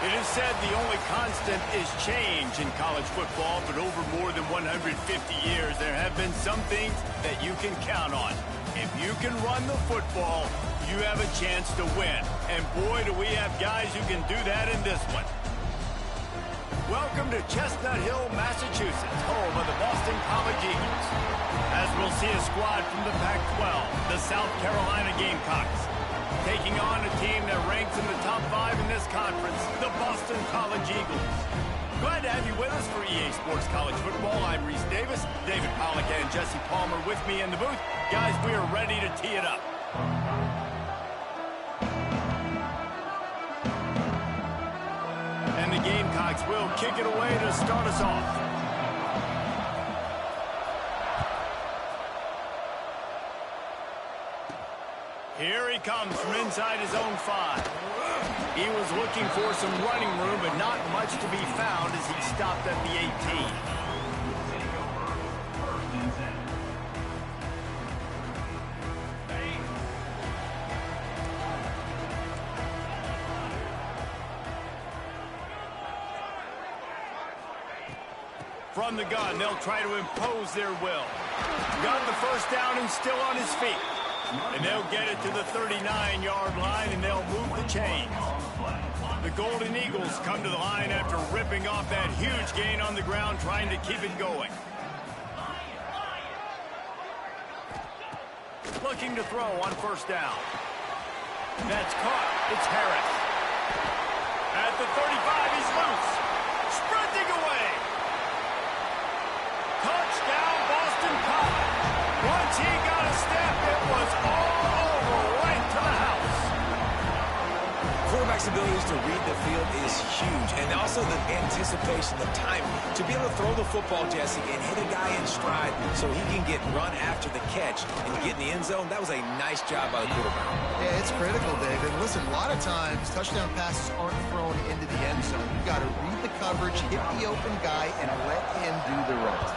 Speaker 2: It is said the only constant is change in college football, but over more than 150 years, there have been some things that you can count on. If you can run the football, you have a chance to win. And boy, do we have guys who can do that in this one. Welcome to Chestnut Hill, Massachusetts, home of the Boston College Eagles. As we'll see a squad from the Pac-12, the South Carolina Gamecocks, taking on a team that ranks in the top 5 in this conference, the Boston College Eagles. Glad to have you with us for EA Sports College Football. I'm Reese Davis, David Pollack and Jesse Palmer with me in the booth. Guys, we are ready to tee it up. And the Gamecocks will kick it away to start us off. Here he comes from inside his own 5. He was looking for some running room, but not much to be found as he stopped at the 18. From the gun, they'll try to impose their will. Got the first down and still on his feet. And they'll get it to the 39-yard line, and they'll move the chains. The Golden Eagles come to the line after ripping off that huge gain on the ground, trying to keep it going. Looking to throw on first down. That's caught. It's Harris. At the 35, he's loose. Sprinting away. Touchdown! Touchdown, Boston College. Once he got a step, it was all over, right to the house.
Speaker 4: Quarterback's abilities to read the field is huge, and also the anticipation, the time to be able to throw the football, Jesse, and hit a guy in stride so he can get run after the catch and get in the end zone. That was a nice job by the quarterback.
Speaker 3: Yeah, it's critical, David. Listen, a lot of times touchdown passes aren't thrown into the end zone. You got to read the coverage, hit the open guy, and let him do the rest.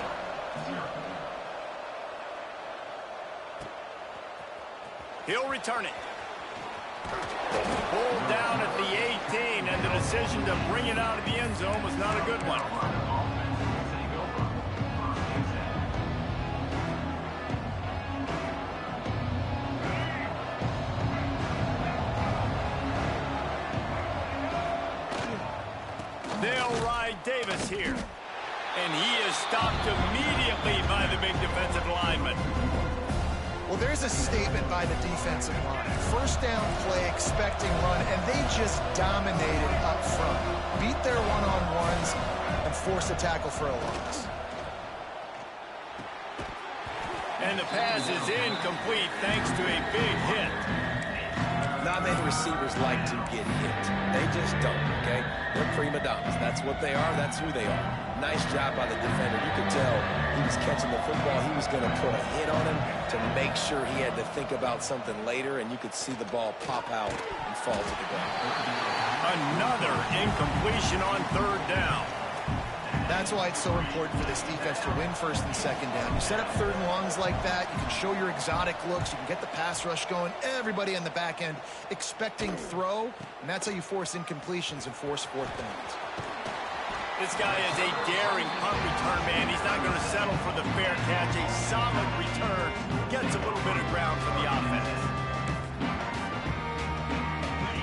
Speaker 2: He'll return it. Pulled down at the 18, and the decision to bring it out of the end zone was not a good one. They'll ride Davis here. And he is stopped immediately by the big defensive lineman.
Speaker 3: Well, there's a statement by the defensive line. First down play, expecting run, and they just dominated up front. Beat their one-on-ones and forced a tackle for a loss.
Speaker 2: And the pass is incomplete thanks to a big hit.
Speaker 4: Not many receivers like to get hit. They just don't, okay? They're prima donnas. That's what they are. That's who they are. Nice job by the defender. You could tell he was catching the football. He was going to put a hit on him to make sure he had to think about something later, and you could see the ball pop out and fall to the ground.
Speaker 2: Another incompletion on third down.
Speaker 3: That's why it's so important for this defense to win first and second down. You set up third and longs like that, you can show your exotic looks, you can get the pass rush going, everybody on the back end expecting throw, and that's how you force incompletions and force fourth downs.
Speaker 2: This guy is a daring punt return man. He's not going to settle for the fair catch. A solid return. Gets a little bit of ground for the offense.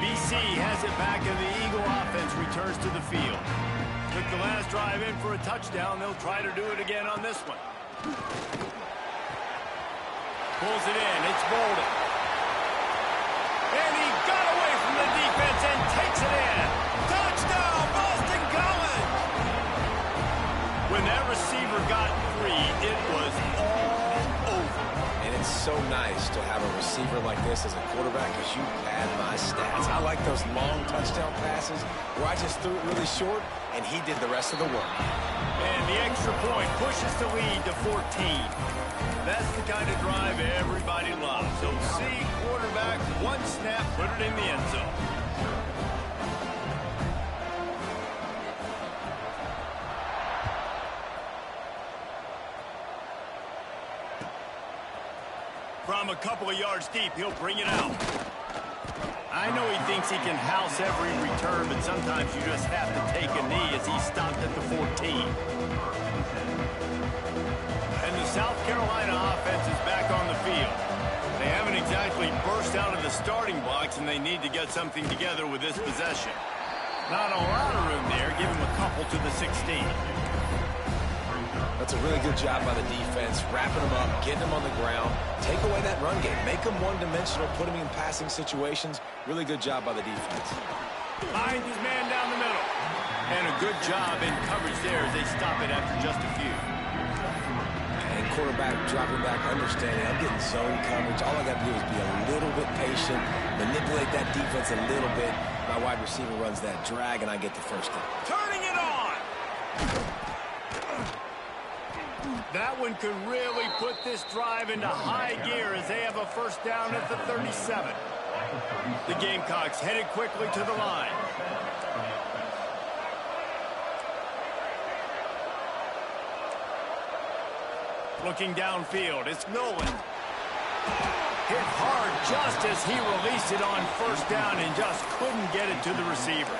Speaker 2: BC has it back, and the Eagle offense returns to the field. Took the last drive in for a touchdown. They'll try to do it again on this one. Pulls it in. It's Bolden. And he got away from the defense and takes it in. Touchdown, Boston College! When that receiver got free, it was all over.
Speaker 4: And it's so nice to have a receiver like this as a quarterback because you pad my stats. I like those long touchdown passes where I just threw it really short and he did the rest of the work.
Speaker 2: And the extra point pushes the lead to 14. That's the kind of drive everybody loves. So see quarterback, one snap, put it in the end zone. From a couple of yards deep, he'll bring it out. I know he thinks he can house every return, but sometimes you just have to take a knee as he stopped at the 14. And the South Carolina offense is back on the field. They haven't exactly burst out of the starting blocks, and they need to get something together with this possession. Not a lot of room there. Give him a couple to the 16.
Speaker 4: That's a really good job by the defense, wrapping them up, getting them on the ground, take away that run game, make them one-dimensional, put them in passing situations. Really good job by the defense.
Speaker 2: Finds his man down the middle. And a good job in coverage there as they stop it after just a few.
Speaker 4: And quarterback dropping back, understanding, I'm getting zone coverage. All I got to do is be a little bit patient, manipulate that defense a little bit. My wide receiver runs that drag, and I get the first down.
Speaker 2: Turning it on! That one could really put this drive into high gear as they have a first down at the 37. The Gamecocks headed quickly to the line. Looking downfield, it's Nolan. Hit hard just as he released it on first down and just couldn't get it to the receiver.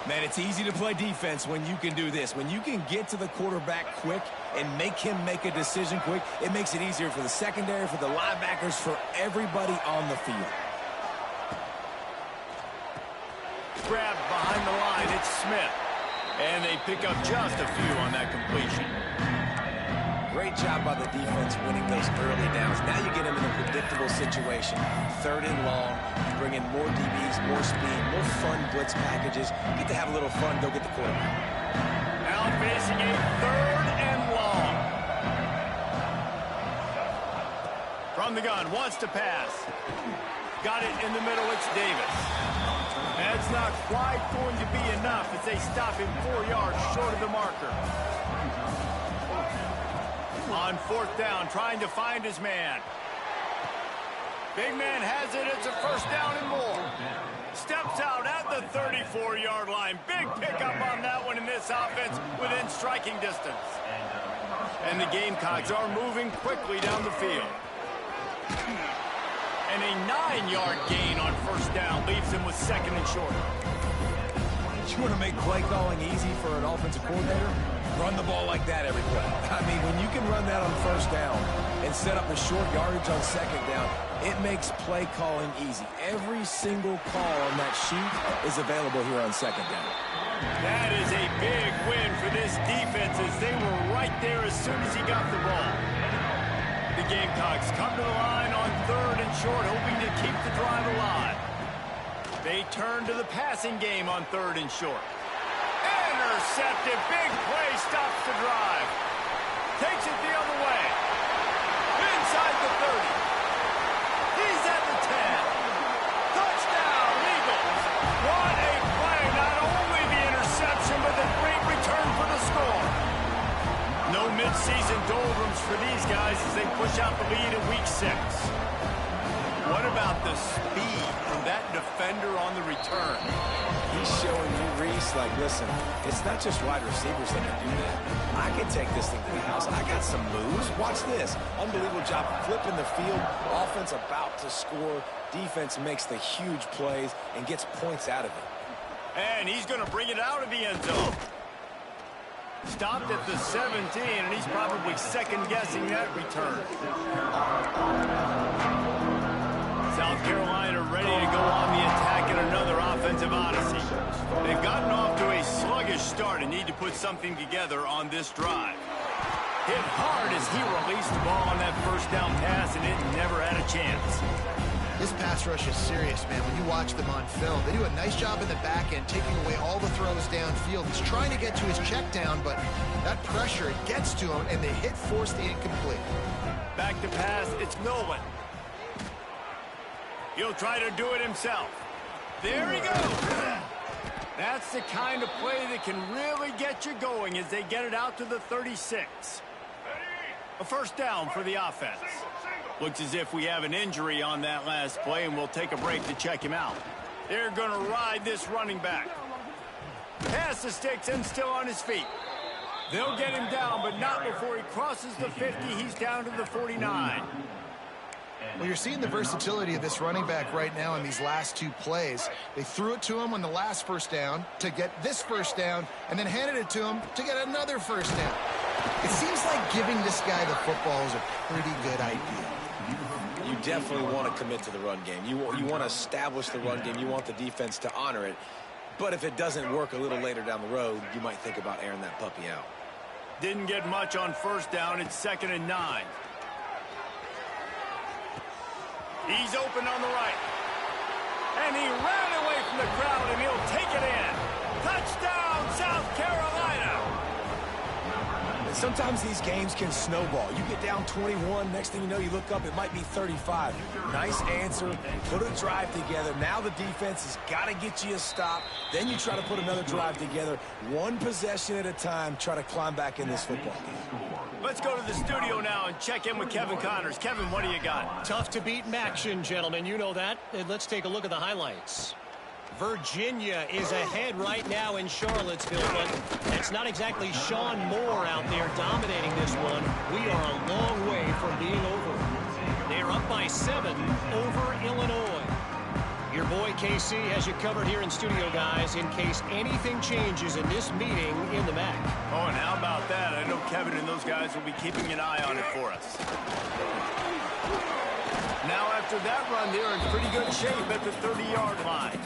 Speaker 4: Man, it's easy to play defense when you can do this. When you can get to the quarterback quick and make him make a decision quick, it makes it easier for the secondary, for the linebackers, for everybody on the field.
Speaker 2: Grabbed behind the line, it's Smith. And they pick up just a few on that completion.
Speaker 4: Great job by the defense winning those early downs. Now you get them in a predictable situation. Third and long, bring in more DBs, more speed, more fun blitz packages. Get to have a little fun, go get the quarterback.
Speaker 2: Now facing a third and long. From the gun, wants to pass. Got it in the middle, it's Davis. That's not quite going to be enough as they stop him 4 yards short of the marker. On 4th down, trying to find his man. Big man has it, it's a 1st down and more. Steps out at the 34-yard line. Big pickup on that one in this offense within striking distance. And the Gamecocks are moving quickly down the field. And a 9-yard gain on 1st down leaves him with 2nd and short.
Speaker 4: You want to make play calling easy for an offensive coordinator? Run the ball like that every play. I mean, when you can run that on 1st down and set up a short yardage on 2nd down, it makes play calling easy. Every single call on that sheet is available here on 2nd down.
Speaker 2: That is a big win for this defense as they were right there as soon as he got the ball. The Gamecocks come to the line on 3rd and short, hoping to keep the drive alive. They turn to the passing game on 3rd and short. Intercepted. Big play stops the drive. Takes it the other way. Inside the 30. He's at the 10. Touchdown, Eagles. What a play. Not only the interception, but the great return for the score. No midseason doldrums for these guys as they push out the lead in Week 6. What about the speed from that defender on the return?
Speaker 4: He's showing you, Reese, like, listen, it's not just wide receivers that can do that. I can take this thing to the house. I got some moves. Watch this. Unbelievable job flipping the field. Offense about to score. Defense makes the huge plays and gets points out of it.
Speaker 2: And he's going to bring it out of the end zone. Stopped at the 17, and he's probably second-guessing that return. South Carolina ready to go on the attack in another offensive odyssey. They've gotten off to a sluggish start and need to put something together on this drive. Hit hard as he released the ball on that 1st down pass, and it never had a chance.
Speaker 3: This pass rush is serious, man. When you watch them on film, they do a nice job in the back end, taking away all the throws downfield. He's trying to get to his check down, but that pressure, it gets to him, and the hit forced the incomplete.
Speaker 2: Back to pass, it's Nolan. He'll try to do it himself. There he goes. That's the kind of play that can really get you going as they get it out to the 36. A 1st down for the offense. Looks as if we have an injury on that last play, and we'll take a break to check him out. They're going to ride this running back. Pass the sticks and still on his feet. They'll get him down, but not before he crosses the 50. He's down to the 49.
Speaker 3: Well, you're seeing the versatility of this running back right now in these last 2 plays. They threw it to him on the last 1st down to get this 1st down, and then handed it to him to get another 1st down. It seems like giving this guy the football is a pretty good idea.
Speaker 4: You definitely want to commit to the run game. You want to establish the run game. You want the defense to honor it. But if it doesn't work a little later down the road, you might think about airing that puppy out.
Speaker 2: Didn't get much on 1st down. It's 2nd and 9. He's open on the right. And he ran away from the crowd, and he'll take it in. Touchdown, South Carolina.
Speaker 4: And sometimes these games can snowball. You get down 21, next thing you know, you look up, it might be 35. Nice answer, put a drive together. Now the defense has got to get you a stop. Then you try to put another drive together. One possession at a time, try to climb back in this football game.
Speaker 2: Let's go to the studio now and check in with Kevin Connors. Kevin, what do you got?
Speaker 6: Tough to beat in action, gentlemen. You know that. And let's take a look at the highlights. Virginia is ahead right now in Charlottesville, but it's not exactly Sean Moore out there dominating this one. We are a long way from being over. They are up by 7 over Illinois. Your boy KC has you covered here in studio, guys, in case anything changes in this meeting in the MAC.
Speaker 2: Oh, and how about that? I know Kevin and those guys will be keeping an eye on it for us. Now, after that run, they're in pretty good shape at the 30-yard line.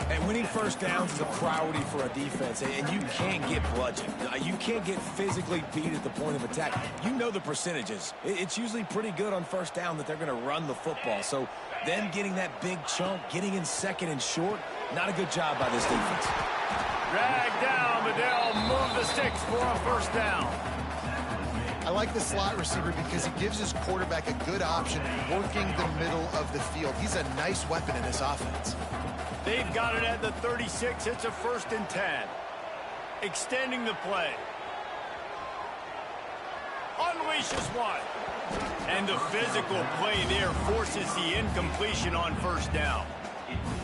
Speaker 4: And winning 1st downs is a priority for a defense, and you can't get bludgeoned. You can't get physically beat at the point of attack. You know the percentages. It's usually pretty good on 1st down that they're going to run the football. So them getting that big chunk, getting in 2nd and short, not a good job by this defense.
Speaker 2: Dragged down, but they'll move the sticks for a 1st down.
Speaker 3: I like the slot receiver because he gives his quarterback a good option working the middle of the field. He's a nice weapon in this offense.
Speaker 2: They've got it at the 36. It's a 1st and 10. Extending the play. Unleashes one. And the physical play there forces the incompletion on 1st down.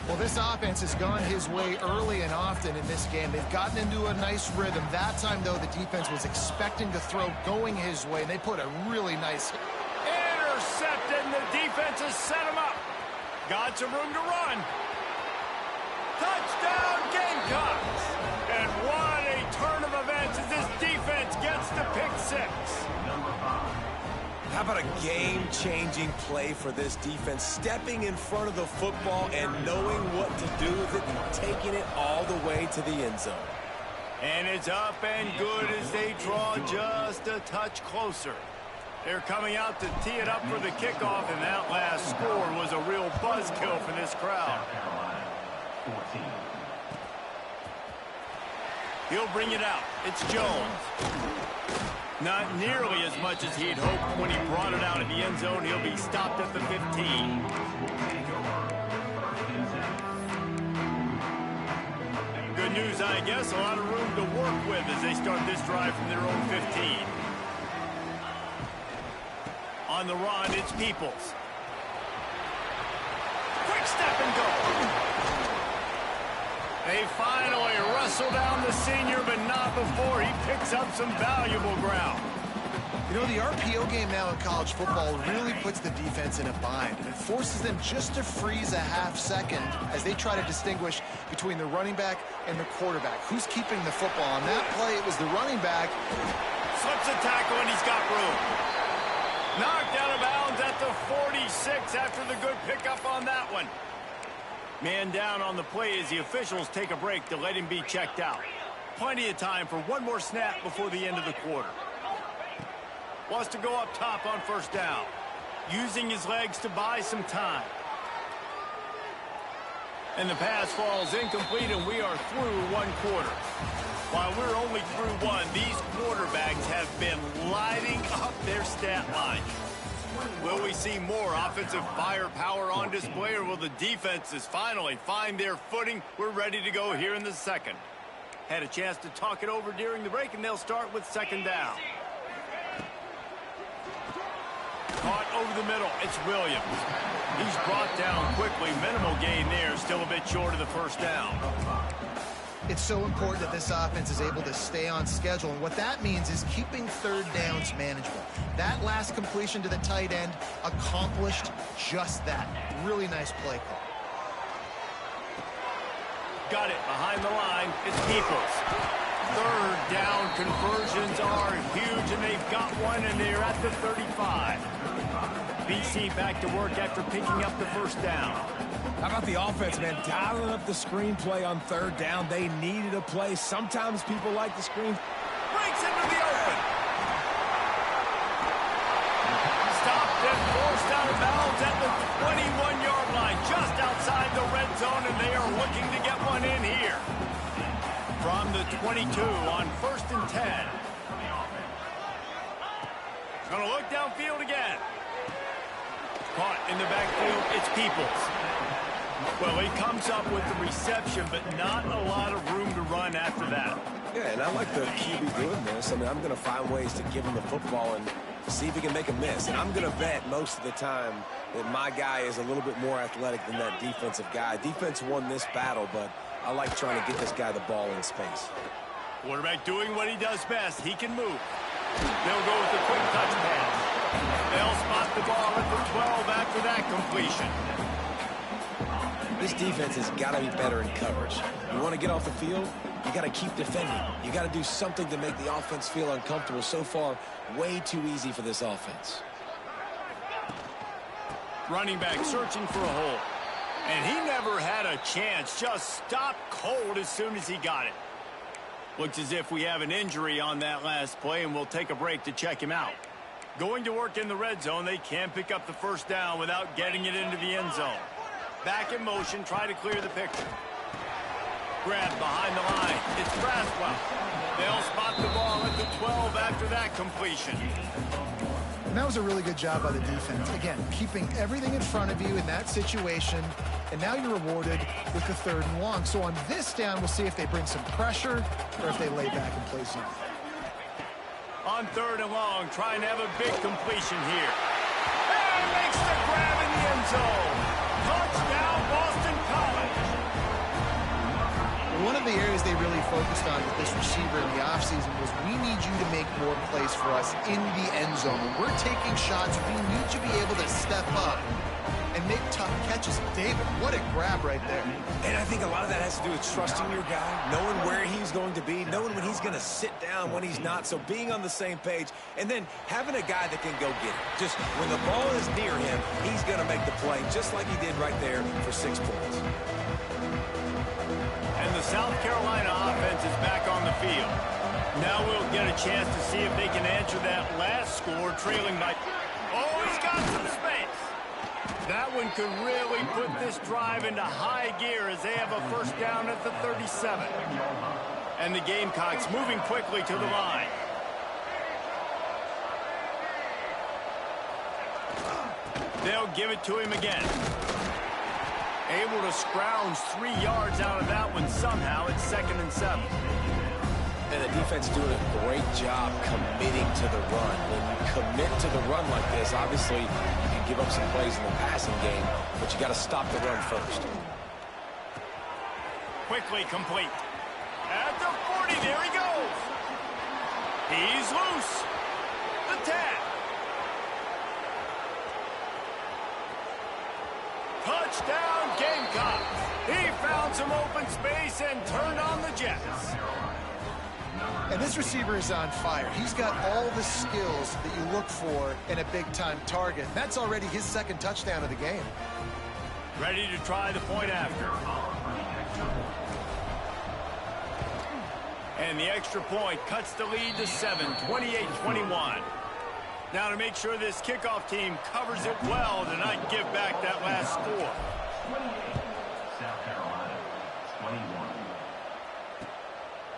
Speaker 3: Well, this offense has gone his way early and often in this game. They've gotten into a nice rhythm. That time, though, the defense was expecting to throw going his way, and they put a really nice hit.
Speaker 2: Intercepted, and the defense has set him up. Got some room to run. Touchdown, Gamecocks! And what a turn of events as this defense gets the pick 6.
Speaker 4: How about a game-changing play for this defense, stepping in front of the football and knowing what to do with it and taking it all the way to the end zone.
Speaker 2: And it's up and good as they draw just a touch closer. They're coming out to tee it up for the kickoff, and that last score was a real buzzkill for this crowd. He'll bring it out. It's Jones. Not nearly as much as he'd hoped when he brought it out of the end zone. He'll be stopped at the 15. Good news, I guess. A lot of room to work with as they start this drive from their own 15. On the run, it's Peoples. Quick step and go. They finally wrestle down the senior, but not before he picks up some valuable ground.
Speaker 3: You know, the RPO game now in college football really puts the defense in a bind, and it forces them just to freeze a half second as they try to distinguish between the running back and the quarterback. Who's keeping the football? On that play, it was the running back.
Speaker 2: Slips a tackle, and he's got room. Knocked out of bounds at the 46 after the good pickup on that one. Man down on the play as the officials take a break to let him be checked out. Plenty of time for one more snap before the end of the quarter. Wants to go up top on 1st down. Using his legs to buy some time. And the pass falls incomplete, and we are through 1 quarter. While we're only through 1, these quarterbacks have been lighting up their stat line. Will we see more offensive firepower on display, or will the defenses finally find their footing? We're ready to go here in the 2nd. Had a chance to talk it over during the break, and they'll start with 2nd down. Caught over the middle. It's Williams. He's brought down quickly. Minimal gain there. Still a bit short of the 1st down.
Speaker 3: It's so important that this offense is able to stay on schedule, and what that means is keeping 3rd downs manageable. That last completion to the tight end accomplished just that. Really nice play call.
Speaker 2: Got it behind the line. It's Peoples. 3rd down conversions are huge, and they've got one, and they're at the 35. BC back to work after picking up the 1st down.
Speaker 4: How about the offense, man? Dialing up the screenplay on 3rd down. They needed a play. Sometimes people like the screen.
Speaker 2: Breaks into the open. Stopped and forced out of bounds at the 21-yard line, just outside the red zone, and they are looking to get one in here. From the 22 on 1st and 10. Gonna look downfield again. Caught in the backfield, it's Peoples. Well, he comes up with the reception, but not a lot of room to run after that.
Speaker 4: Yeah, and I like the QB doing this. I mean, I'm going to find ways to give him the football and see if he can make a miss. And I'm going to bet most of the time that my guy is a little bit more athletic than that defensive guy. Defense won this battle, but I like trying to get this guy the ball in space.
Speaker 2: Quarterback doing what he does best. He can move. They'll go with the quick touch pass. They'll spot the ball at the 12 after that completion.
Speaker 4: This defense has got to be better in coverage. You want to get off the field, you got to keep defending. You got to do something to make the offense feel uncomfortable. So far, way too easy for this offense.
Speaker 2: Running back searching for a hole. And he never had a chance. Just stopped cold as soon as he got it. Looks as if we have an injury on that last play, and we'll take a break to check him out. Going to work in the red zone, they can't pick up the 1st down without getting it into the end zone. Back in motion, try to clear the picture. grab behind the line. It's Braswell. They'll spot the ball at the 12 after that completion.
Speaker 3: And that was a really good job by the defense. Again, keeping everything in front of you in that situation, and now you're rewarded with the 3rd and long. So on this down, we'll see if they bring some pressure or if they lay back and play zone.
Speaker 2: On 3rd and long, trying to have a big completion here. And makes the grab in the end zone. Touchdown, Boston College.
Speaker 3: One of the areas they really focused on with this receiver in the offseason was we need you to make more plays for us in the end zone. When we're taking shots, we need to be able to step up and make tough catches. David, what a grab right there.
Speaker 4: And I think a lot of that has to do with trusting your guy, knowing where he's going to be, knowing when he's going to sit down, when he's not. So being on the same page, and then having a guy that can go get it. Just when the ball is near him, he's going to make the play, just like he did right there for 6 points.
Speaker 2: And the South Carolina offense is back on the field. Now we'll get a chance to see if they can answer that last score, trailing by... Oh, he's got some space. That one could really put this drive into high gear as they have a 1st down at the 37. And the Gamecocks moving quickly to the line. They'll give it to him again. Able to scrounge 3 yards out of that one somehow. It's 2nd and 7.
Speaker 4: And the defense doing a great job committing to the run. When you commit to the run like this, obviously you can give up some plays in the passing game, but you got to stop the run first.
Speaker 2: Quickly complete. At the 40, there he goes. He's loose. The 10. Touchdown, Gamecocks. He found some open space and turned on the Jets.
Speaker 3: And this receiver is on fire. He's got all the skills that you look for in a big-time target. That's already his 2nd touchdown of the game.
Speaker 2: Ready to try the point after. And the extra point cuts the lead to 7, 28-21. Now to make sure this kickoff team covers it well to not give back that last score.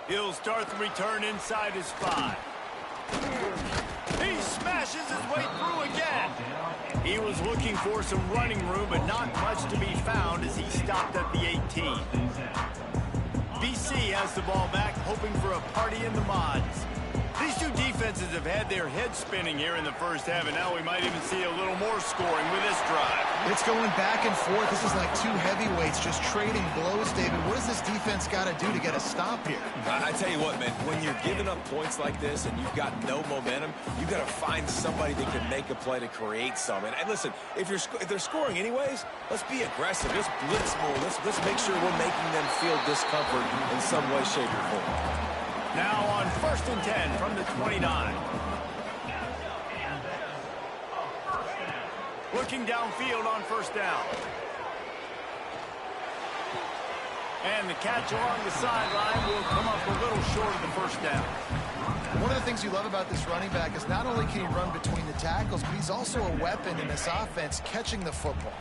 Speaker 2: He'll start the return inside his 5. He smashes his way through again. He was looking for some running room, but not much to be found as he stopped at the 18. BC has the ball back, hoping for a party in the mods. These two defenses have had their heads spinning here in the 1st half, and now we might even see a little more scoring with this drive.
Speaker 3: It's going back and forth. This is like 2 heavyweights just trading blows, David. What does this defense got to do to get a stop here?
Speaker 4: I tell you what, man, when you're giving up points like this and you've got no momentum, you got to find somebody that can make a play to create some. And listen, if they're scoring anyways, let's be aggressive. Let's blitz more. Let's make sure we're making them feel discomfort in some way, shape, or form.
Speaker 2: Now on 1st and 10 from the 29. Looking downfield on 1st down. And the catch along the sideline will come up a little short of the 1st down.
Speaker 3: One of the things you love about this running back is not only can he run between the tackles, but he's also a weapon in this offense catching the football.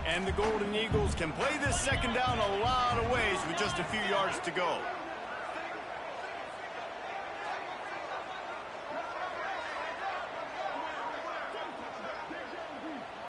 Speaker 2: And the Golden Eagles can play this 2nd down a lot of ways with just a few yards to go.